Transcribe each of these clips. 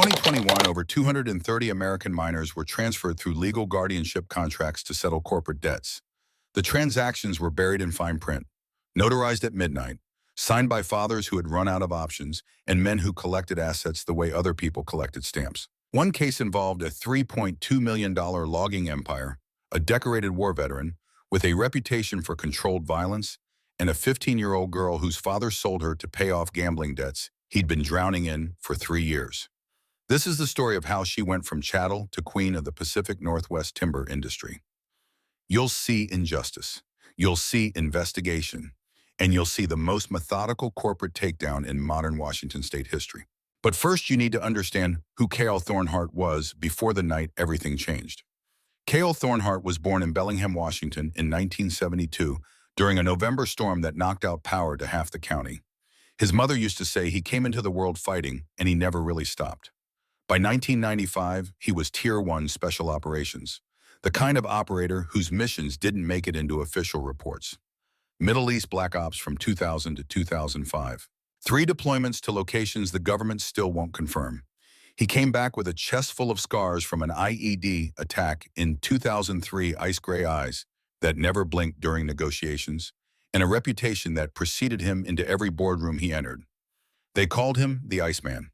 2021, over 230 American minors were transferred through legal guardianship contracts to settle corporate debts. The transactions were buried in fine print, notarized at midnight, signed by fathers who had run out of options and men who collected assets the way other people collected stamps. One case involved a $3.2 million logging empire, a decorated war veteran with a reputation for controlled violence, and a 15-year-old girl whose father sold her to pay off gambling debts he'd been drowning in for 3 years. This is the story of how she went from chattel to queen of the Pacific Northwest timber industry. You'll see injustice, you'll see investigation, and you'll see the most methodical corporate takedown in modern Washington state history. But first, you need to understand who Cale Thornhart was before the night everything changed. Cale Thornhart was born in Bellingham, Washington in 1972 during a November storm that knocked out power to half the county. His mother used to say he came into the world fighting and he never really stopped. By 1995, he was Tier 1 Special Operations, the kind of operator whose missions didn't make it into official reports. Middle East Black Ops from 2000 to 2005. 3 deployments to locations the government still won't confirm. He came back with a chest full of scars from an IED attack in 2003, ice gray eyes that never blinked during negotiations, and a reputation that preceded him into every boardroom he entered. They called him the Iceman.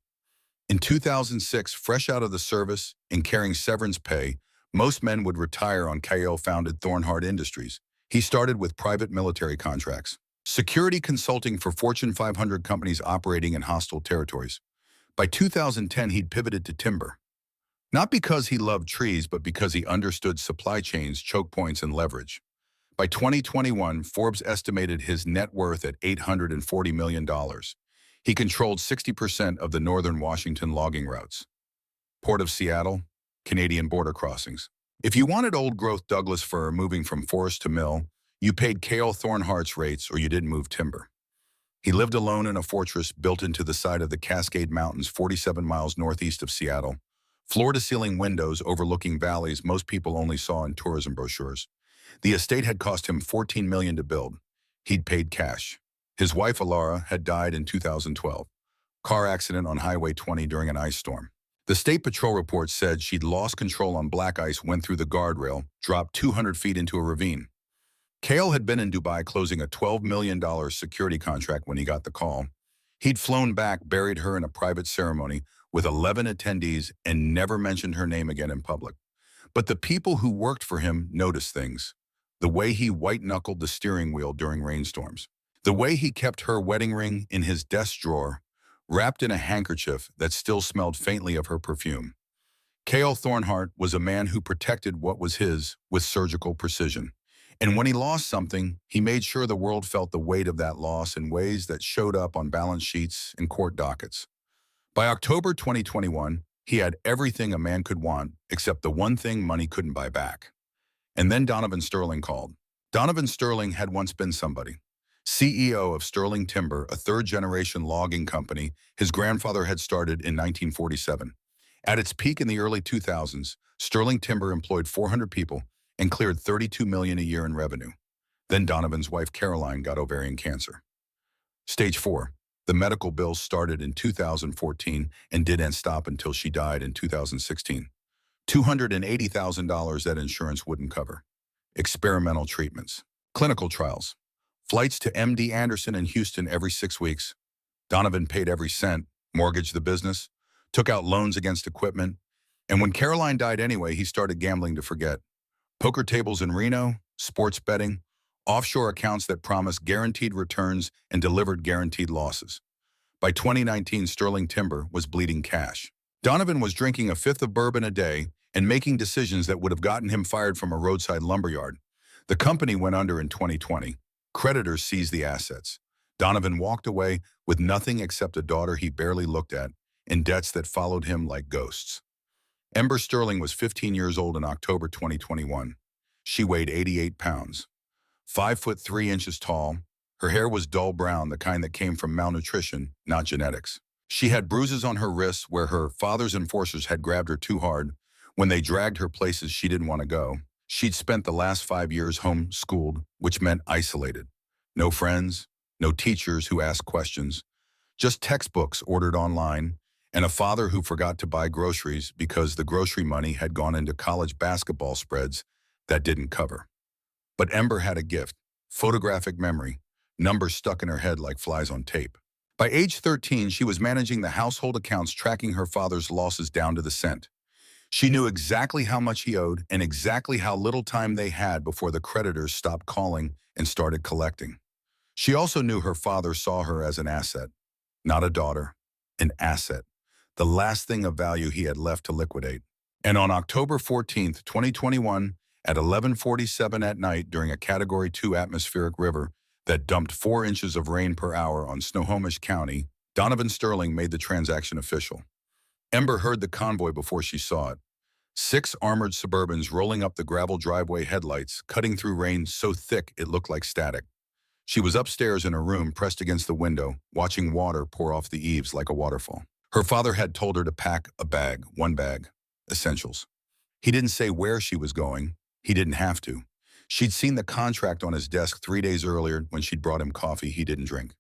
In 2006, fresh out of the service and carrying severance pay, most men would retire on Cale-founded Thornhart Industries. He started with private military contracts, security consulting for Fortune 500 companies operating in hostile territories. By 2010, he'd pivoted to timber. Not because he loved trees, but because he understood supply chains, choke points, and leverage. By 2021, Forbes estimated his net worth at $840 million. He controlled 60% of the northern Washington logging routes. Port of Seattle, Canadian border crossings. If you wanted old-growth Douglas fir moving from forest to mill, you paid Cale Thornhart's rates or you didn't move timber. He lived alone in a fortress built into the side of the Cascade Mountains 47 miles northeast of Seattle, floor-to-ceiling windows overlooking valleys most people only saw in tourism brochures. The estate had cost him $14 million to build. He'd paid cash. His wife, Alara, had died in 2012. Car accident on Highway 20 during an ice storm. The State Patrol report said she'd lost control on black ice, went through the guardrail, dropped 200 feet into a ravine. Cale had been in Dubai closing a $12 million security contract when he got the call. He'd flown back, buried her in a private ceremony with 11 attendees, and never mentioned her name again in public. But the people who worked for him noticed things. The way he white-knuckled the steering wheel during rainstorms. The way he kept her wedding ring in his desk drawer, wrapped in a handkerchief that still smelled faintly of her perfume. Cale Thornhart was a man who protected what was his with surgical precision. And when he lost something, he made sure the world felt the weight of that loss in ways that showed up on balance sheets and court dockets. By October 2021, he had everything a man could want, except the one thing money couldn't buy back. And then Donovan Sterling called. Donovan Sterling had once been somebody. CEO of Sterling Timber, a third-generation logging company his grandfather had started in 1947. At its peak in the early 2000s, Sterling Timber employed 400 people and cleared $32 million a year in revenue. Then Donovan's wife, Caroline, got ovarian cancer. Stage 4. The medical bills started in 2014 and didn't stop until she died in 2016. $280,000 that insurance wouldn't cover. Experimental treatments. Clinical trials. Flights to MD Anderson in Houston every 6 weeks. Donovan paid every cent, mortgaged the business, took out loans against equipment, and when Caroline died anyway, he started gambling to forget. Poker tables in Reno, sports betting, offshore accounts that promised guaranteed returns and delivered guaranteed losses. By 2019, Sterling Timber was bleeding cash. Donovan was drinking a fifth of bourbon a day and making decisions that would have gotten him fired from a roadside lumberyard. The company went under in 2020. Creditors seized the assets. Donovan walked away with nothing except a daughter he barely looked at and debts that followed him like ghosts. Ember Sterling was 15 years old in October 2021. She weighed 88 pounds, 5 foot 3 inches tall. Her hair was dull brown, the kind that came from malnutrition, not genetics. She had bruises on her wrists where her father's enforcers had grabbed her too hard when they dragged her places she didn't want to go. She'd spent the last 5 years home-schooled, which meant isolated. No friends, no teachers who asked questions, just textbooks ordered online and a father who forgot to buy groceries because the grocery money had gone into college basketball spreads that didn't cover. But Ember had a gift: photographic memory, numbers stuck in her head like flies on tape. By age 13, she was managing the household accounts, tracking her father's losses down to the cent. She knew exactly how much he owed and exactly how little time they had before the creditors stopped calling and started collecting. She also knew her father saw her as an asset, not a daughter, an asset, the last thing of value he had left to liquidate. And on October 14th, 2021, at 11:47 at night during a Category 2 atmospheric river that dumped 4 inches of rain per hour on Snohomish County, Donovan Sterling made the transaction official. Ember heard the convoy before she saw it. 6 armored Suburbans rolling up the gravel driveway, headlights cutting through rain so thick it looked like static. She was upstairs in her room, pressed against the window, watching water pour off the eaves like a waterfall. Her father had told her to pack a bag, one bag, essentials. He didn't say where she was going. He didn't have to. She'd seen the contract on his desk 3 days earlier when she'd brought him coffee he didn't drink.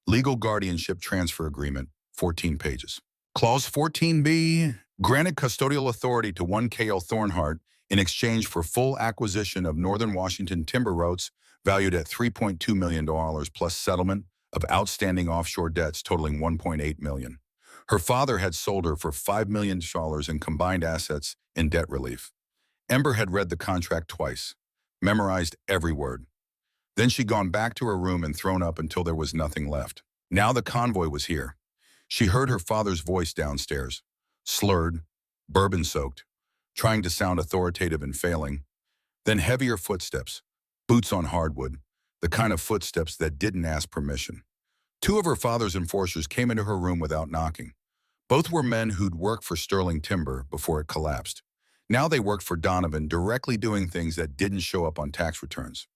Legal guardianship transfer agreement, 14 pages. Clause 14B, granted custodial authority to one K.L. Thornhart in exchange for full acquisition of Northern Washington timber routes valued at $3.2 million plus settlement of outstanding offshore debts totaling $1.8 million. Her father had sold her for $5 million in combined assets and debt relief. Ember had read the contract twice, memorized every word. Then she'd gone back to her room and thrown up until there was nothing left. Now the convoy was here. She heard her father's voice downstairs, slurred, bourbon-soaked, trying to sound authoritative and failing. Then heavier footsteps, boots on hardwood, the kind of footsteps that didn't ask permission. 2 of her father's enforcers came into her room without knocking. Both were men who'd worked for Sterling Timber before it collapsed. Now they worked for Donovan, directly doing things that didn't show up on tax returns.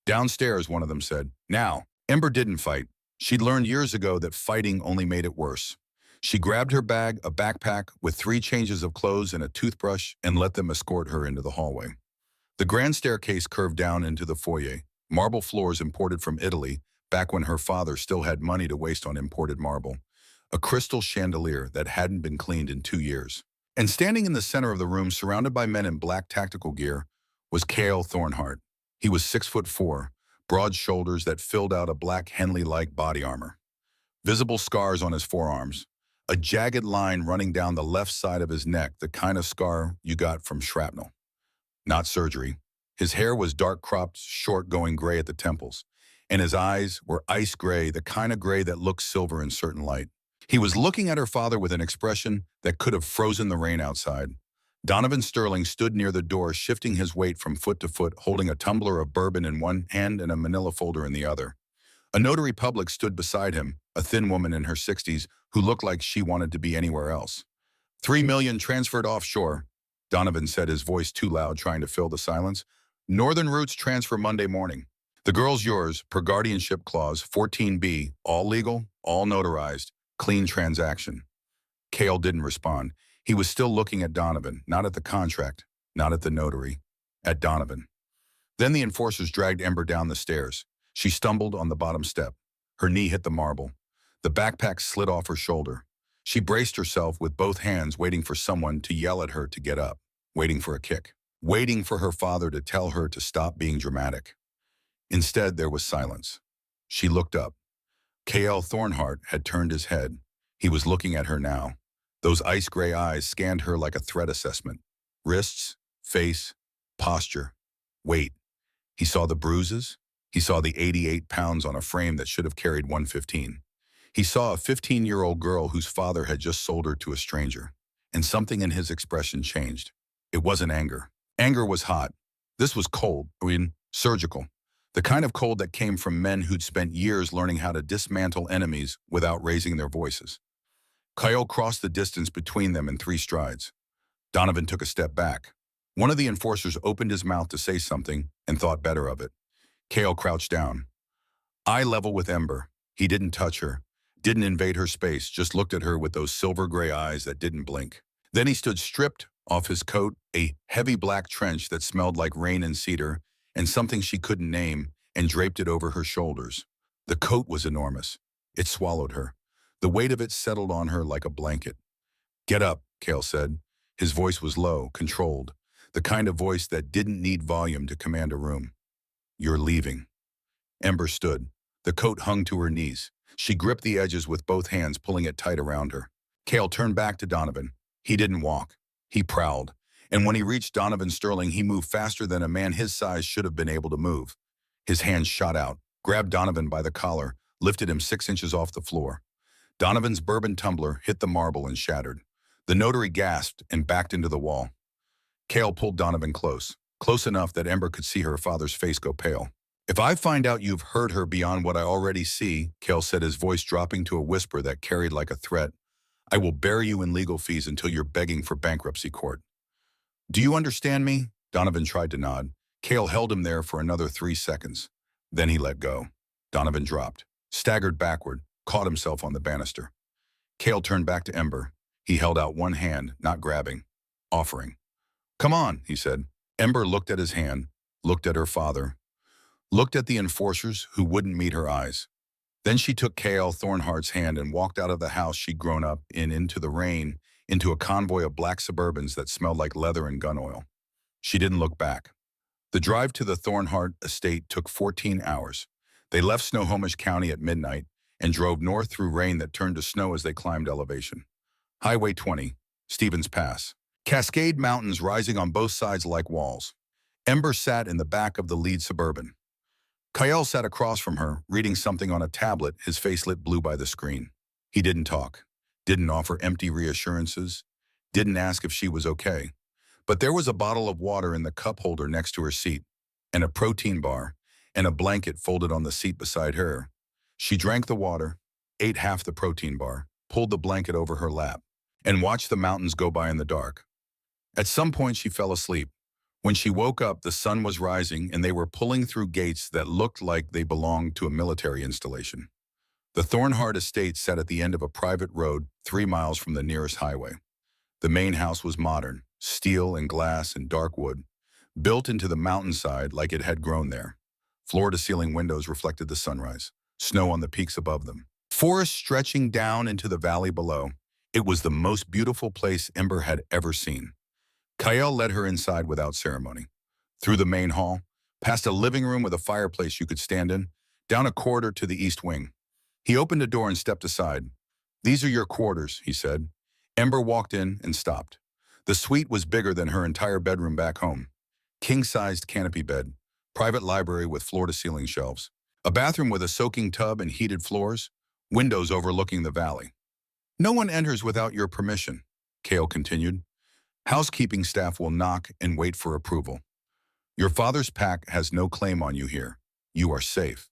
Downstairs, one of them said, "Now, Ember didn't fight. She'd learned years ago that fighting only made it worse." She grabbed her bag, a backpack with 3 changes of clothes and a toothbrush, and let them escort her into the hallway. The grand staircase curved down into the foyer, marble floors imported from Italy, back when her father still had money to waste on imported marble. A crystal chandelier that hadn't been cleaned in 2 years. And standing in the center of the room, surrounded by men in black tactical gear, was K.L. Thornhart. He was 6'4", broad shoulders that filled out a black Henley-like body armor. Visible scars on his forearms, a jagged line running down the left side of his neck, the kind of scar you got from shrapnel. Not surgery. His hair was dark cropped, short, going gray at the temples, and his eyes were ice gray, the kind of gray that looks silver in certain light. He was looking at her father with an expression that could have frozen the rain outside. Donovan Sterling stood near the door, shifting his weight from foot to foot, holding a tumbler of bourbon in one hand and a manila folder in the other. A notary public stood beside him, a thin woman in her 60s who looked like she wanted to be anywhere else. $3 million transferred offshore, Donovan said, his voice too loud, trying to fill the silence. Northern routes transfer Monday morning. The girl's yours, per guardianship clause 14B, all legal, all notarized, clean transaction. Cale didn't respond. He was still looking at Donovan, not at the contract, not at the notary, at Donovan. Then the enforcers dragged Ember down the stairs. She stumbled on the bottom step. Her knee hit the marble. The backpack slid off her shoulder. She braced herself with both hands, waiting for someone to yell at her to get up, waiting for a kick, waiting for her father to tell her to stop being dramatic. Instead, there was silence. She looked up. K.L. Thornhart had turned his head. He was looking at her now. Those ice-gray eyes scanned her like a threat assessment. Wrists, face, posture, weight. He saw the bruises. He saw the 88 pounds on a frame that should have carried 115. He saw a 15-year-old girl whose father had just sold her to a stranger. And something in his expression changed. It wasn't anger. Anger was hot. This was cold, surgical. The kind of cold that came from men who'd spent years learning how to dismantle enemies without raising their voices. Kyle crossed the distance between them in 3 strides. Donovan took a step back. One of the enforcers opened his mouth to say something and thought better of it. Kale crouched down. Eye level with Ember. He didn't touch her, didn't invade her space, just looked at her with those silver-gray eyes that didn't blink. Then he stood stripped off his coat, a heavy black trench that smelled like rain and cedar, and something she couldn't name, and draped it over her shoulders. The coat was enormous. It swallowed her. The weight of it settled on her like a blanket. Get up, Cale said. His voice was low, controlled, the kind of voice that didn't need volume to command a room. You're leaving. Ember stood. The coat hung to her knees. She gripped the edges with both hands, pulling it tight around her. Cale turned back to Donovan. He didn't walk. He prowled. And when he reached Donovan Sterling, he moved faster than a man his size should have been able to move. His hands shot out, grabbed Donovan by the collar, lifted him 6 inches off the floor. Donovan's bourbon tumbler hit the marble and shattered. The notary gasped and backed into the wall. Cale pulled Donovan close enough that Ember could see her father's face go pale. If I find out you've hurt her beyond what I already see, Cale said, his voice dropping to a whisper that carried like a threat, I will bury you in legal fees until you're begging for bankruptcy court. Do you understand me? Donovan tried to nod. Cale held him there for another 3 seconds. Then he let go. Donovan dropped, staggered backward, caught himself on the banister. Cale turned back to Ember. He held out one hand, not grabbing, offering. Come on, he said. Ember looked at his hand, looked at her father, looked at the enforcers who wouldn't meet her eyes. Then she took Cale Thornhart's hand and walked out of the house she'd grown up in into the rain, into a convoy of black Suburbans that smelled like leather and gun oil. She didn't look back. The drive to the Thornhart estate took 14 hours. They left Snohomish County at midnight and drove north through rain that turned to snow as they climbed elevation. Highway 20, Stevens Pass. Cascade Mountains rising on both sides like walls. Ember sat in the back of the lead Suburban. Kyle sat across from her, reading something on a tablet, his face lit blue by the screen. He didn't talk, didn't offer empty reassurances, didn't ask if she was okay. But there was a bottle of water in the cup holder next to her seat, and a protein bar, and a blanket folded on the seat beside her. She drank the water, ate half the protein bar, pulled the blanket over her lap, and watched the mountains go by in the dark. At some point, she fell asleep. When she woke up, the sun was rising, and they were pulling through gates that looked like they belonged to a military installation. The Thornhart estate sat at the end of a private road 3 miles from the nearest highway. The main house was modern, steel and glass and dark wood, built into the mountainside like it had grown there. Floor-to-ceiling windows reflected the sunrise, snow on the peaks above them. Forest stretching down into the valley below. It was the most beautiful place Ember had ever seen. Kyle led her inside without ceremony. Through the main hall, past a living room with a fireplace you could stand in, down a corridor to the east wing. He opened a door and stepped aside. These are your quarters, he said. Ember walked in and stopped. The suite was bigger than her entire bedroom back home. King-sized canopy bed, private library with floor-to-ceiling shelves, a bathroom with a soaking tub and heated floors, windows overlooking the valley. No one enters without your permission, Cale continued. Housekeeping staff will knock and wait for approval. Your father's pack has no claim on you here. You are safe.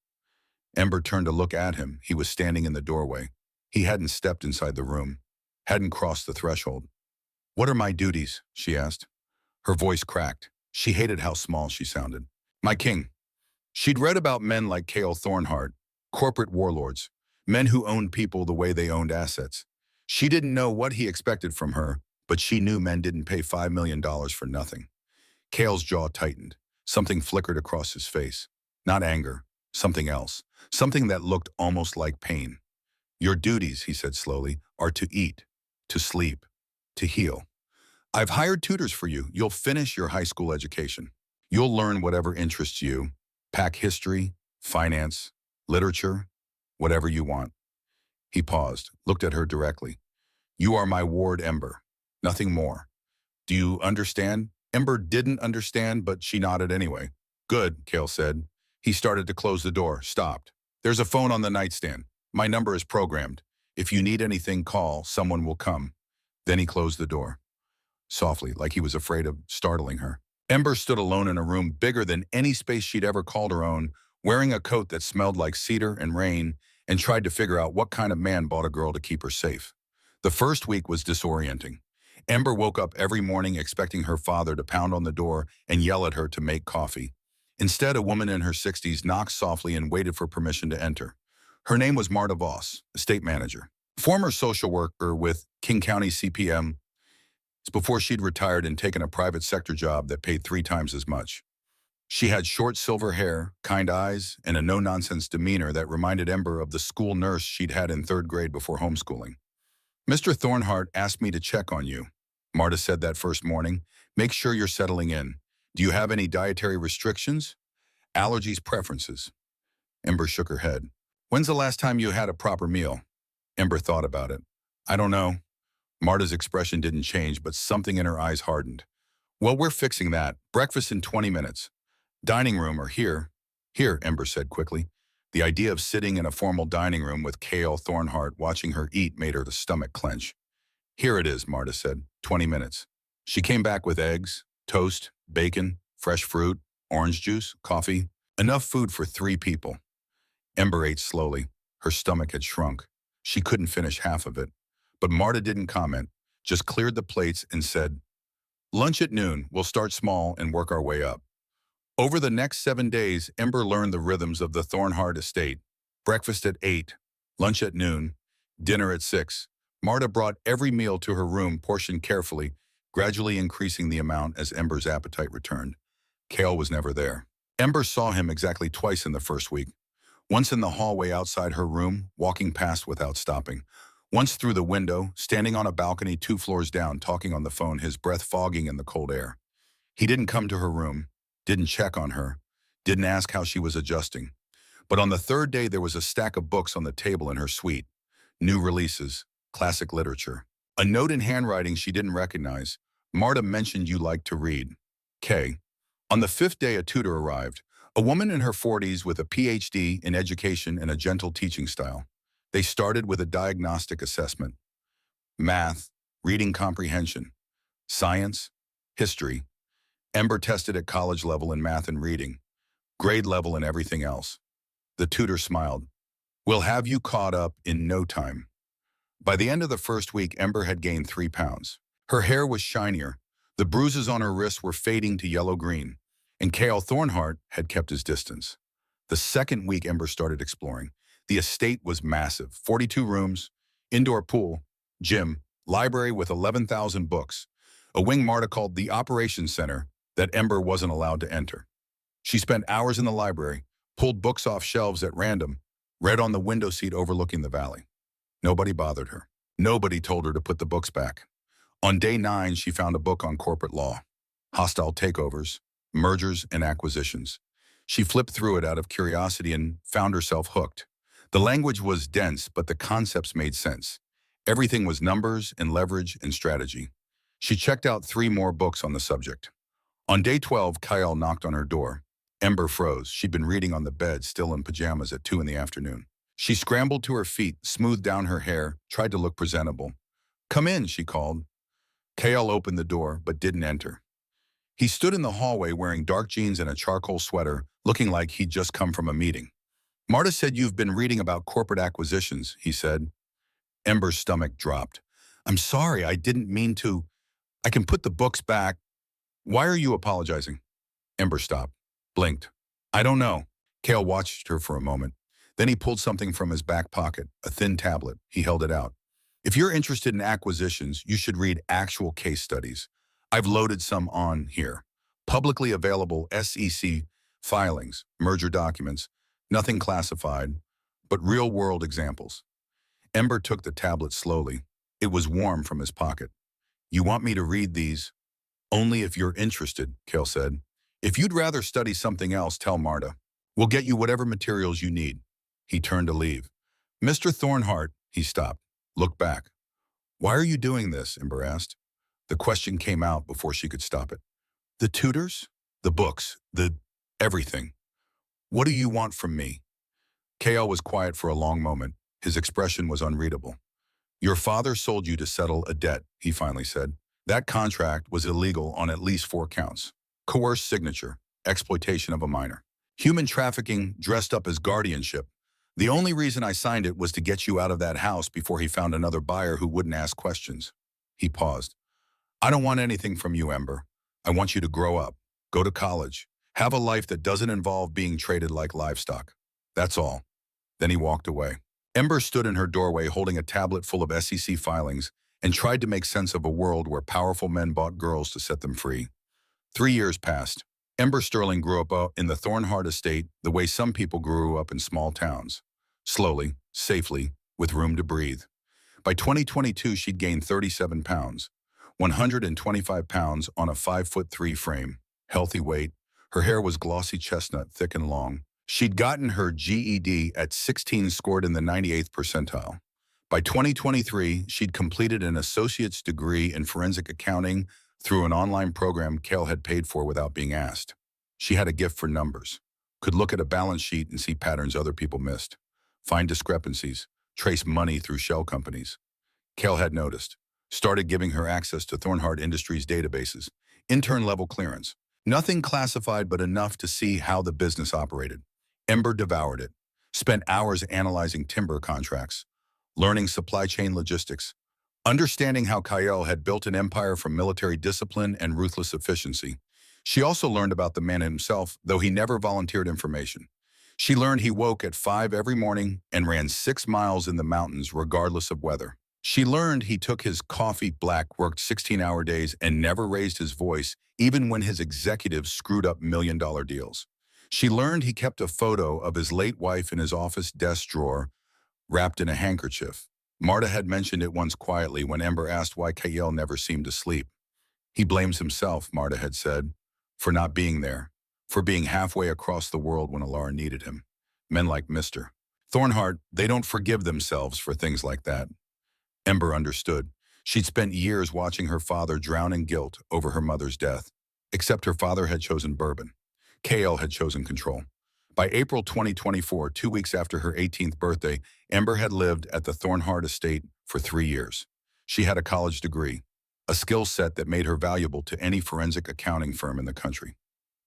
Ember turned to look at him. He was standing in the doorway. He hadn't stepped inside the room, hadn't crossed the threshold. What are my duties? She asked. Her voice cracked. She hated how small she sounded. My king. She'd read about men like Cale Thornhart, corporate warlords, men who owned people the way they owned assets. She didn't know what he expected from her, but she knew men didn't pay $5 million for nothing. Cale's jaw tightened. Something flickered across his face. Not anger, something else. Something that looked almost like pain. Your duties, he said slowly, are to eat, to sleep, to heal. I've hired tutors for you. You'll finish your high school education. You'll learn whatever interests you. Pack history, finance, literature, whatever you want. He paused, looked at her directly. You are my ward, Ember. Nothing more. Do you understand? Ember didn't understand, but she nodded anyway. Good, Cale said. He started to close the door, stopped. There's a phone on the nightstand. My number is programmed. If you need anything, call. Someone will come. Then he closed the door. Softly, like he was afraid of startling her. Ember stood alone in a room bigger than any space she'd ever called her own, wearing a coat that smelled like cedar and rain, and tried to figure out what kind of man bought a girl to keep her safe. The first week was disorienting. Ember woke up every morning expecting her father to pound on the door and yell at her to make coffee. Instead, a woman in her 60s knocked softly and waited for permission to enter. Her name was Marta Voss, estate manager, former social worker with King County CPM. It's before she'd retired and taken a private sector job that paid 3 times as much. She had short silver hair, kind eyes, and a no-nonsense demeanor that reminded Ember of the school nurse she'd had in 3rd grade before homeschooling. Mr. Thornhart asked me to check on you. Marta said that first morning. Make sure you're settling in. Do you have any dietary restrictions? Allergies, preferences? Ember shook her head. When's the last time you had a proper meal? Ember thought about it. I don't know. Marta's expression didn't change, but something in her eyes hardened. Well, we're fixing that. Breakfast in 20 minutes. Dining room or here? Here, Ember said quickly. The idea of sitting in a formal dining room with Cale Thornhart watching her eat made her stomach clench. Here it is, Marta said. 20 minutes. She came back with eggs, toast, bacon, fresh fruit, orange juice, coffee. Enough food for 3 people. Ember ate slowly. Her stomach had shrunk. She couldn't finish half of it. But Marta didn't comment, just cleared the plates and said, Lunch at noon. We'll start small and work our way up. Over the next 7 days, Ember learned the rhythms of the Thornhart estate. Breakfast at 8, lunch at noon, dinner at 6. Marta brought every meal to her room, portioned carefully, gradually increasing the amount as Ember's appetite returned. Cale was never there. Ember saw him exactly twice in the first week. Once in the hallway outside her room, walking past without stopping. Once through the window, standing on a balcony 2 floors down, talking on the phone, his breath fogging in the cold air. He didn't come to her room, didn't check on her, didn't ask how she was adjusting. But on the 3rd day, there was a stack of books on the table in her suite. New releases, classic literature. A note in handwriting she didn't recognize. Marta mentioned you liked to read. K. On the 5th day, a tutor arrived. A woman in her 40s with a PhD in education and a gentle teaching style. They started with a diagnostic assessment. Math, reading comprehension, science, history. Ember tested at college level in math and reading, grade level in everything else. The tutor smiled. We'll have you caught up in no time. By the end of the first week, Ember had gained 3 pounds. Her hair was shinier. The bruises on her wrists were fading to yellow-green, and Cale Thornhart had kept his distance. The second week, Ember started exploring. The estate was massive, 42 rooms, indoor pool, gym, library with 11,000 books, a wing Marta called the Operations Center that Ember wasn't allowed to enter. She spent hours in the library, pulled books off shelves at random, read on the window seat overlooking the valley. Nobody bothered her. Nobody told her to put the books back. On day 9, she found a book on corporate law, hostile takeovers, mergers and acquisitions. She flipped through it out of curiosity and found herself hooked. The language was dense, but the concepts made sense. Everything was numbers and leverage and strategy. She checked out 3 more books on the subject. On day 12, Kyle knocked on her door. Ember froze. She'd been reading on the bed, still in pajamas at 2 in the afternoon. She scrambled to her feet, smoothed down her hair, tried to look presentable. Come in, she called. Kyle opened the door, but didn't enter. He stood in the hallway wearing dark jeans and a charcoal sweater, looking like he'd just come from a meeting. Marta said you've been reading about corporate acquisitions, he said. Ember's stomach dropped. I'm sorry, I didn't mean to. I can put the books back. Why are you apologizing? Ember stopped, blinked. I don't know. Cale watched her for a moment. Then he pulled something from his back pocket, a thin tablet. He held it out. If you're interested in acquisitions, you should read actual case studies. I've loaded some on here. Publicly available SEC filings, merger documents, nothing classified, but real-world examples. Ember took the tablet slowly. It was warm from his pocket. You want me to read these? Only if you're interested, Cale said. If you'd rather study something else, tell Marta. We'll get you whatever materials you need. He turned to leave. Mr. Thornhart, he stopped, looked back. Why are you doing this? Ember asked. The question came out before she could stop it. The tutors? The books? The everything. What do you want from me? Cale was quiet for a long moment. His expression was unreadable. Your father sold you to settle a debt, he finally said. That contract was illegal on at least 4 counts. Coerced signature, exploitation of a minor. Human trafficking dressed up as guardianship. The only reason I signed it was to get you out of that house before he found another buyer who wouldn't ask questions. He paused. I don't want anything from you, Ember. I want you to grow up, go to college, have a life that doesn't involve being traded like livestock. That's all. Then he walked away. Ember stood in her doorway holding a tablet full of SEC filings and tried to make sense of a world where powerful men bought girls to set them free. 3 years passed. Ember Sterling grew up in the Thornhart estate the way some people grew up in small towns. Slowly, safely, with room to breathe. By 2022, she'd gained 37 pounds, 125 pounds on a 5'3" frame, healthy weight. Her hair was glossy chestnut, thick and long. She'd gotten her GED at 16, scored in the 98th percentile. By 2023, she'd completed an associate's degree in forensic accounting through an online program Kale had paid for without being asked. She had a gift for numbers, could look at a balance sheet and see patterns other people missed, find discrepancies, trace money through shell companies. Kale had noticed, started giving her access to Thornhart Industries databases, intern-level clearance. Nothing classified but enough to see how the business operated. Ember devoured it, spent hours analyzing timber contracts, learning supply chain logistics, understanding how Kyle had built an empire from military discipline and ruthless efficiency. She also learned about the man himself, though he never volunteered information. She learned he woke at 5 every morning and ran 6 miles in the mountains regardless of weather. She learned he took his coffee black, worked 16-hour days, and never raised his voice, even when his executives screwed up million-dollar deals. She learned he kept a photo of his late wife in his office desk drawer, wrapped in a handkerchief. Marta had mentioned it once quietly when Ember asked why Kyle never seemed to sleep. He blames himself, Marta had said, for not being there, for being halfway across the world when Alara needed him. Men like Mr. Thornhart, they don't forgive themselves for things like that. Ember understood. She'd spent years watching her father drown in guilt over her mother's death, except her father had chosen bourbon. Kale had chosen control. By April 2024, 2 weeks after her 18th birthday, Ember had lived at the Thornhart estate for 3 years. She had a college degree, a skill set that made her valuable to any forensic accounting firm in the country.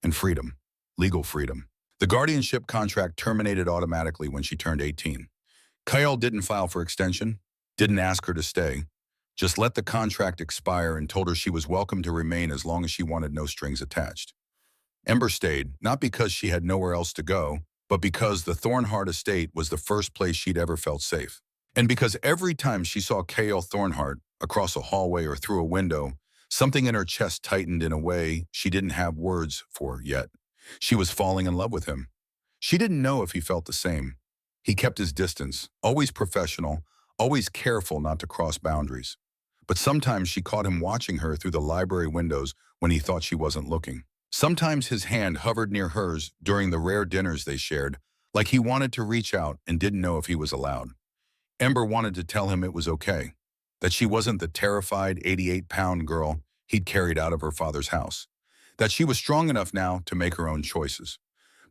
And freedom, legal freedom. The guardianship contract terminated automatically when she turned 18. Kyle didn't file for extension, didn't ask her to stay, just let the contract expire and told her she was welcome to remain as long as she wanted, no strings attached. Ember stayed, not because she had nowhere else to go, but because the Thornhart estate was the first place she'd ever felt safe. And because every time she saw Kale Thornhart across a hallway or through a window, something in her chest tightened in a way she didn't have words for yet. She was falling in love with him. She didn't know if he felt the same. He kept his distance, always professional, always careful not to cross boundaries. But sometimes she caught him watching her through the library windows when he thought she wasn't looking. Sometimes his hand hovered near hers during the rare dinners they shared, like he wanted to reach out and didn't know if he was allowed. Ember wanted to tell him it was okay, that she wasn't the terrified 88-pound girl he'd carried out of her father's house, that she was strong enough now to make her own choices.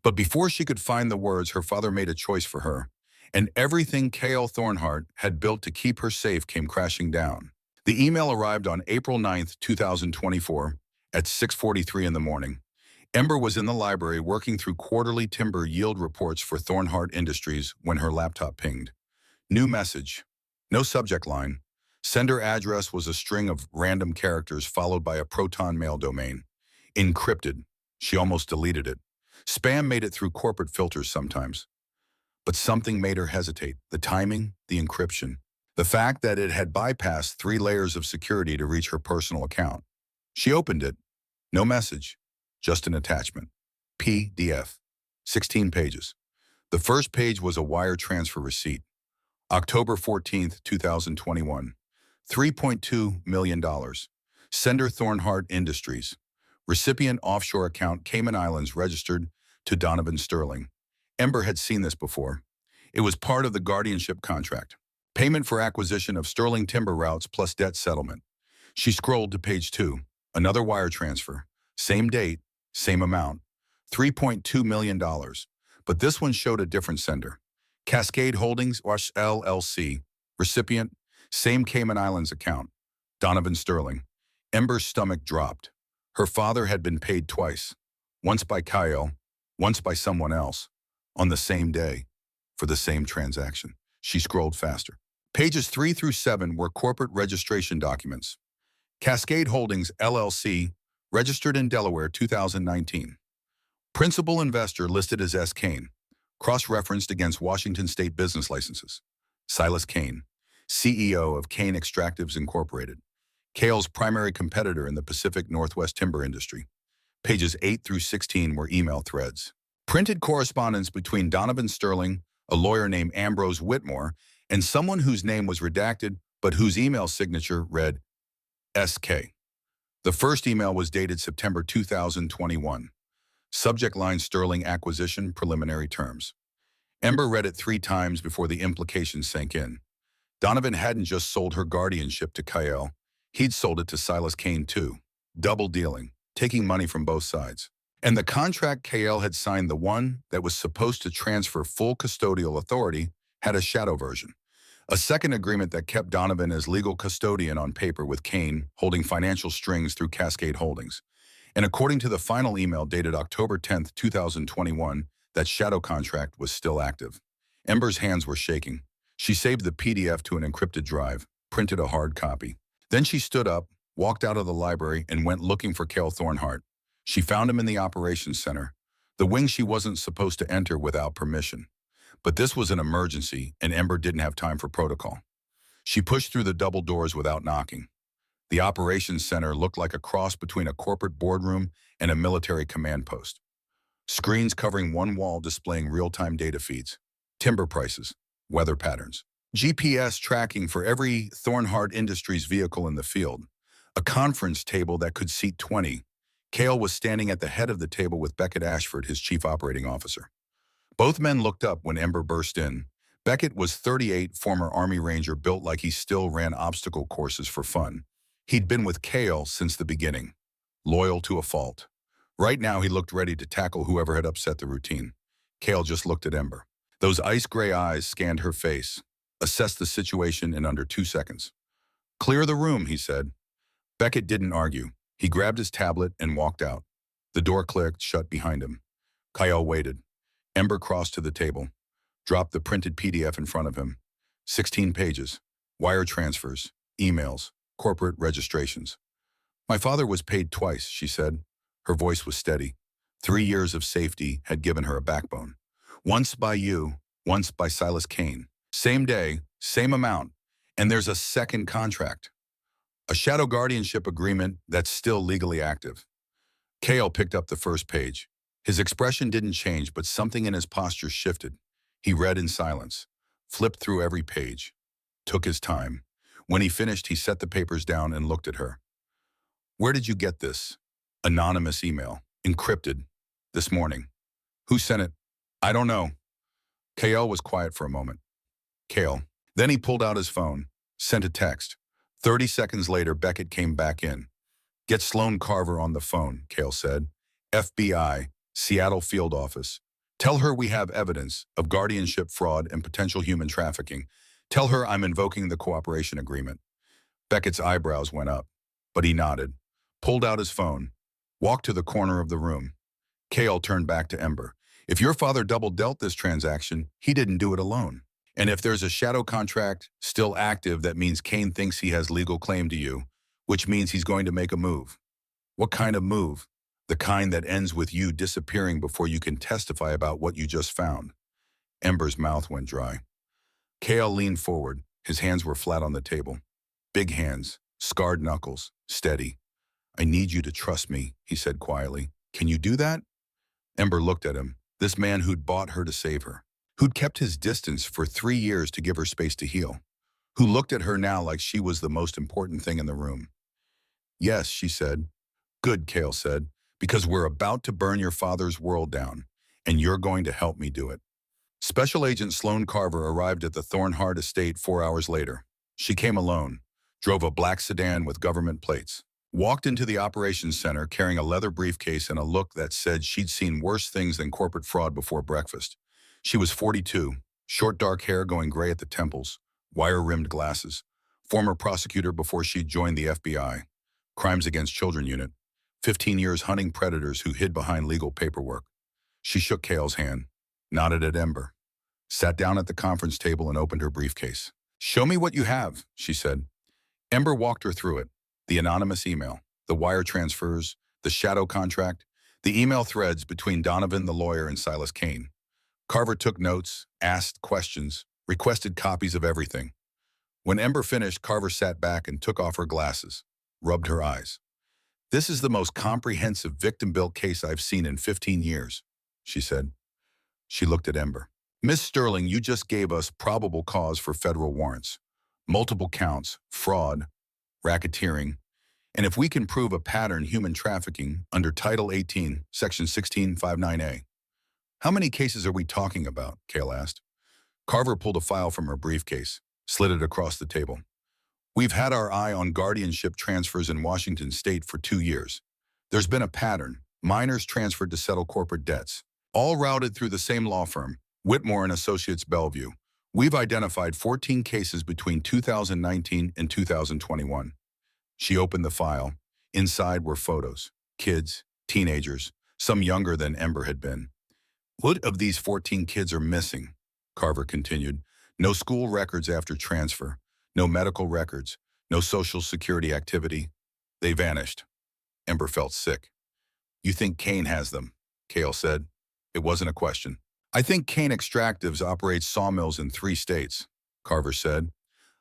But before she could find the words, her father made a choice for her, and everything Kale Thornhart had built to keep her safe came crashing down. The email arrived on April 9th, 2024, at 6:43 in the morning. Ember was in the library working through quarterly timber yield reports for Thornhart Industries when her laptop pinged. New message. No subject line. Sender address was a string of random characters followed by a Proton mail domain. Encrypted. She almost deleted it. Spam made it through corporate filters sometimes. But something made her hesitate. The timing, the encryption. The fact that it had bypassed 3 layers of security to reach her personal account. She opened it. No message. Just an attachment. PDF. 16 pages. The first page was a wire transfer receipt. October 14th, 2021. $3.2 million. Sender Thornhart Industries. Recipient offshore account Cayman Islands registered to Donovan Sterling. Ember had seen this before. It was part of the guardianship contract. Payment for acquisition of Sterling timber routes plus debt settlement. She scrolled to page 2. Another wire transfer. Same date, same amount. $3.2 million. But this one showed a different sender. Cascade Holdings, LLC. Recipient, same Cayman Islands account. Donovan Sterling. Ember's stomach dropped. Her father had been paid twice. Once by Kyle, once by someone else. On the same day. For the same transaction. She scrolled faster. Pages 3 through 7 were corporate registration documents. Cascade Holdings, LLC, registered in Delaware, 2019. Principal investor listed as S. Kane, cross-referenced against Washington State business licenses. Silas Kane, CEO of Kane Extractives Incorporated. Kale's primary competitor in the Pacific Northwest timber industry. Pages 8 through 16 were email threads. Printed correspondence between Donovan Sterling, a lawyer named Ambrose Whitmore, and someone whose name was redacted but whose email signature read SK. The first email was dated September 2021. Subject line Sterling Acquisition Preliminary Terms. Ember read it 3 times before the implications sank in. Donovan hadn't just sold her guardianship to Kyle, he'd sold it to Silas Kane too. Double dealing, taking money from both sides. And the contract Kyle had signed, the one that was supposed to transfer full custodial authority, had a shadow version. A second agreement that kept Donovan as legal custodian on paper, with Kane holding financial strings through Cascade Holdings. And according to the final email dated October 10th, 2021, that shadow contract was still active. Ember's hands were shaking. She saved the PDF to an encrypted drive, printed a hard copy. Then she stood up, walked out of the library, and went looking for Cale Thornhart. She found him in the operations center, the wing she wasn't supposed to enter without permission. But this was an emergency, and Ember didn't have time for protocol. She pushed through the double doors without knocking. The operations center looked like a cross between a corporate boardroom and a military command post. Screens covering one wall displaying real-time data feeds, timber prices, weather patterns, GPS tracking for every Thornhart Industries vehicle in the field, a conference table that could seat 20. Cale was standing at the head of the table with Beckett Ashford, his chief operating officer. Both men looked up when Ember burst in. Beckett was 38, former Army Ranger, built like he still ran obstacle courses for fun. He'd been with Cale since the beginning, loyal to a fault. Right now he looked ready to tackle whoever had upset the routine. Cale just looked at Ember. Those ice-gray eyes scanned her face, assessed the situation in under 2 seconds. "Clear the room," he said. Beckett didn't argue. He grabbed his tablet and walked out. The door clicked shut behind him. Kyle waited. Ember crossed to the table, dropped the printed PDF in front of him. 16 pages, wire transfers, emails, corporate registrations. "My father was paid twice," she said. Her voice was steady. 3 years of safety had given her a backbone. "Once by you, once by Silas Kane. Same day, same amount. And there's a second contract. A shadow guardianship agreement that's still legally active." Cale picked up the first page. His expression didn't change, but something in his posture shifted. He read in silence, flipped through every page, took his time. When he finished, he set the papers down and looked at her. "Where did you get this?" "Anonymous email, encrypted, this morning." "Who sent it?" "I don't know." Cale was quiet for a moment. "Cale." Then he pulled out his phone, sent a text. 30 seconds later, Beckett came back in. "Get Sloan Carver on the phone," Cale said. "FBI, Seattle Field Office. Tell her we have evidence of guardianship fraud and potential human trafficking. Tell her I'm invoking the cooperation agreement." Beckett's eyebrows went up, but he nodded, pulled out his phone, walked to the corner of the room. Cale turned back to Ember. "If your father double-dealt this transaction, he didn't do it alone. And if there's a shadow contract still active, that means Kane thinks he has legal claim to you, which means he's going to make a move." "What kind of move?" "The kind that ends with you disappearing before you can testify about what you just found." Ember's mouth went dry. Cale leaned forward. His hands were flat on the table. Big hands, scarred knuckles, steady. "I need you to trust me," he said quietly. "Can you do that?" Ember looked at him, this man who'd bought her to save her, who'd kept his distance for 3 years to give her space to heal, who looked at her now like she was the most important thing in the room. "Yes," she said. "Good," Cale said, "because we're about to burn your father's world down, and you're going to help me do it." Special Agent Sloan Carver arrived at the Thornhart estate 4 hours later. She came alone, drove a black sedan with government plates, walked into the operations center carrying a leather briefcase and a look that said she'd seen worse things than corporate fraud before breakfast. She was 42, short dark hair going gray at the temples, wire-rimmed glasses, former prosecutor before she joined the FBI, Crimes Against Children Unit, 15 years hunting predators who hid behind legal paperwork. She shook Cale's hand, nodded at Ember, sat down at the conference table and opened her briefcase. "Show me what you have," she said. Ember walked her through it. The anonymous email, the wire transfers, the shadow contract, the email threads between Donovan the lawyer and Silas Kane. Carver took notes, asked questions, requested copies of everything. When Ember finished, Carver sat back and took off her glasses, rubbed her eyes. "This is the most comprehensive victim-built case I've seen in 15 years, she said. She looked at Ember. "Miss Sterling, you just gave us probable cause for federal warrants. multiple counts, fraud, racketeering, and if we can prove a pattern human trafficking under Title 18, Section 1659A. How many cases are we talking about? Cale asked. Carver pulled a file from her briefcase, slid it across the table. We've had our eye on guardianship transfers in Washington state for 2 years. There's been a pattern. Minors transferred to settle corporate debts, all routed through the same law firm, Whitmore and Associates Bellevue. We've identified 14 cases between 2019 and 2021. She opened the file. Inside were photos, kids, teenagers, some younger than Ember had been. What of these 14 kids are missing? Carver continued. No school records after transfer, no medical records, no social security activity. They vanished. Ember felt sick. You think Kane has them? Cale said. It wasn't a question. I think Kane Extractives operates sawmills in 3 states, Carver said.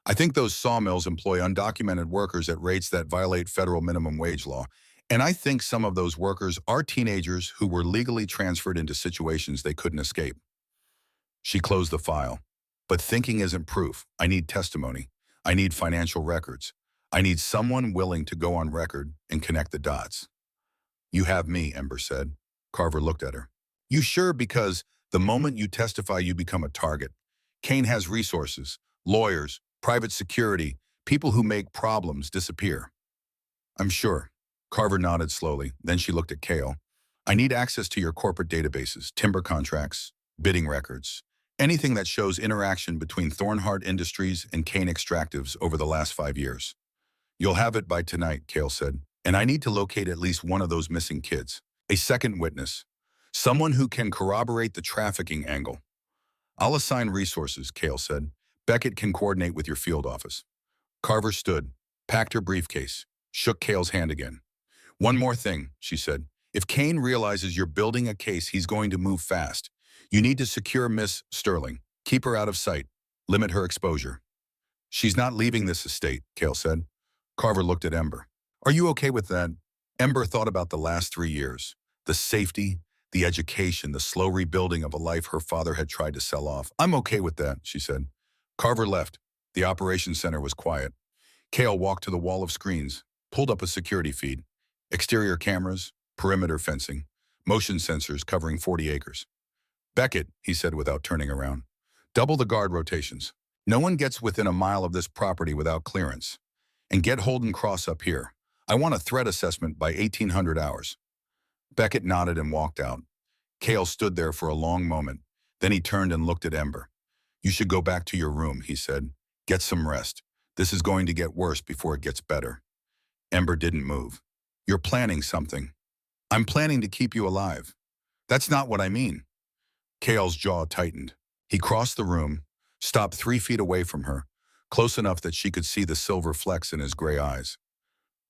I think those sawmills employ undocumented workers at rates that violate federal minimum wage law. And I think some of those workers are teenagers who were legally transferred into situations they couldn't escape. She closed the file. But thinking isn't proof. I need testimony. I need financial records. I need someone willing to go on record and connect the dots. You have me, Ember said. Carver looked at her. You sure? Because the moment you testify, you become a target. Kane has resources, lawyers, private security, people who make problems disappear. I'm sure. Carver nodded slowly. Then she looked at Cale. I need access to your corporate databases, timber contracts, bidding records, anything that shows interaction between Thornhart Industries and Kane Extractives over the last 5 years. You'll have it by tonight, Cale said, and I need to locate at least one of those missing kids. A second witness. Someone who can corroborate the trafficking angle. I'll assign resources, Cale said. Beckett can coordinate with your field office. Carver stood, packed her briefcase, shook Cale's hand again. One more thing, she said. If Kane realizes you're building a case, he's going to move fast. You need to secure Miss Sterling. Keep her out of sight. Limit her exposure. She's not leaving this estate, Cale said. Carver looked at Ember. Are you okay with that? Ember thought about the last 3 years. The safety, the education, the slow rebuilding of a life her father had tried to sell off. I'm okay with that, she said. Carver left. The operations center was quiet. Cale walked to the wall of screens, pulled up a security feed. Exterior cameras, perimeter fencing, motion sensors covering 40 acres. Beckett, he said without turning around. Double the guard rotations. No one gets within a mile of this property without clearance. And get Holden Cross up here. I want a threat assessment by 1800 hours. Beckett nodded and walked out. Cale stood there for a long moment. Then he turned and looked at Ember. You should go back to your room, he said. Get some rest. This is going to get worse before it gets better. Ember didn't move. You're planning something. I'm planning to keep you alive. That's not what I mean. Cale's jaw tightened. He crossed the room, stopped 3 feet away from her, close enough that she could see the silver flecks in his gray eyes.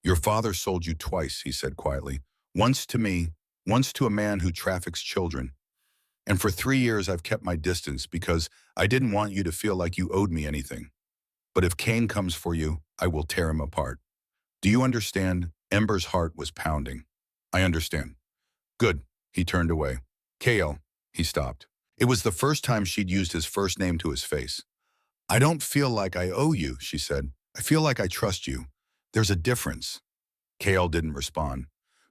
Your father sold you twice, he said quietly. Once to me, once to a man who traffics children. And for 3 years I've kept my distance because I didn't want you to feel like you owed me anything. But if Kane comes for you, I will tear him apart. Do you understand? Ember's heart was pounding. I understand. Good. He turned away. Cale. He stopped. It was the first time she'd used his first name to his face. I don't feel like I owe you, she said. I feel like I trust you. There's a difference. Cale didn't respond,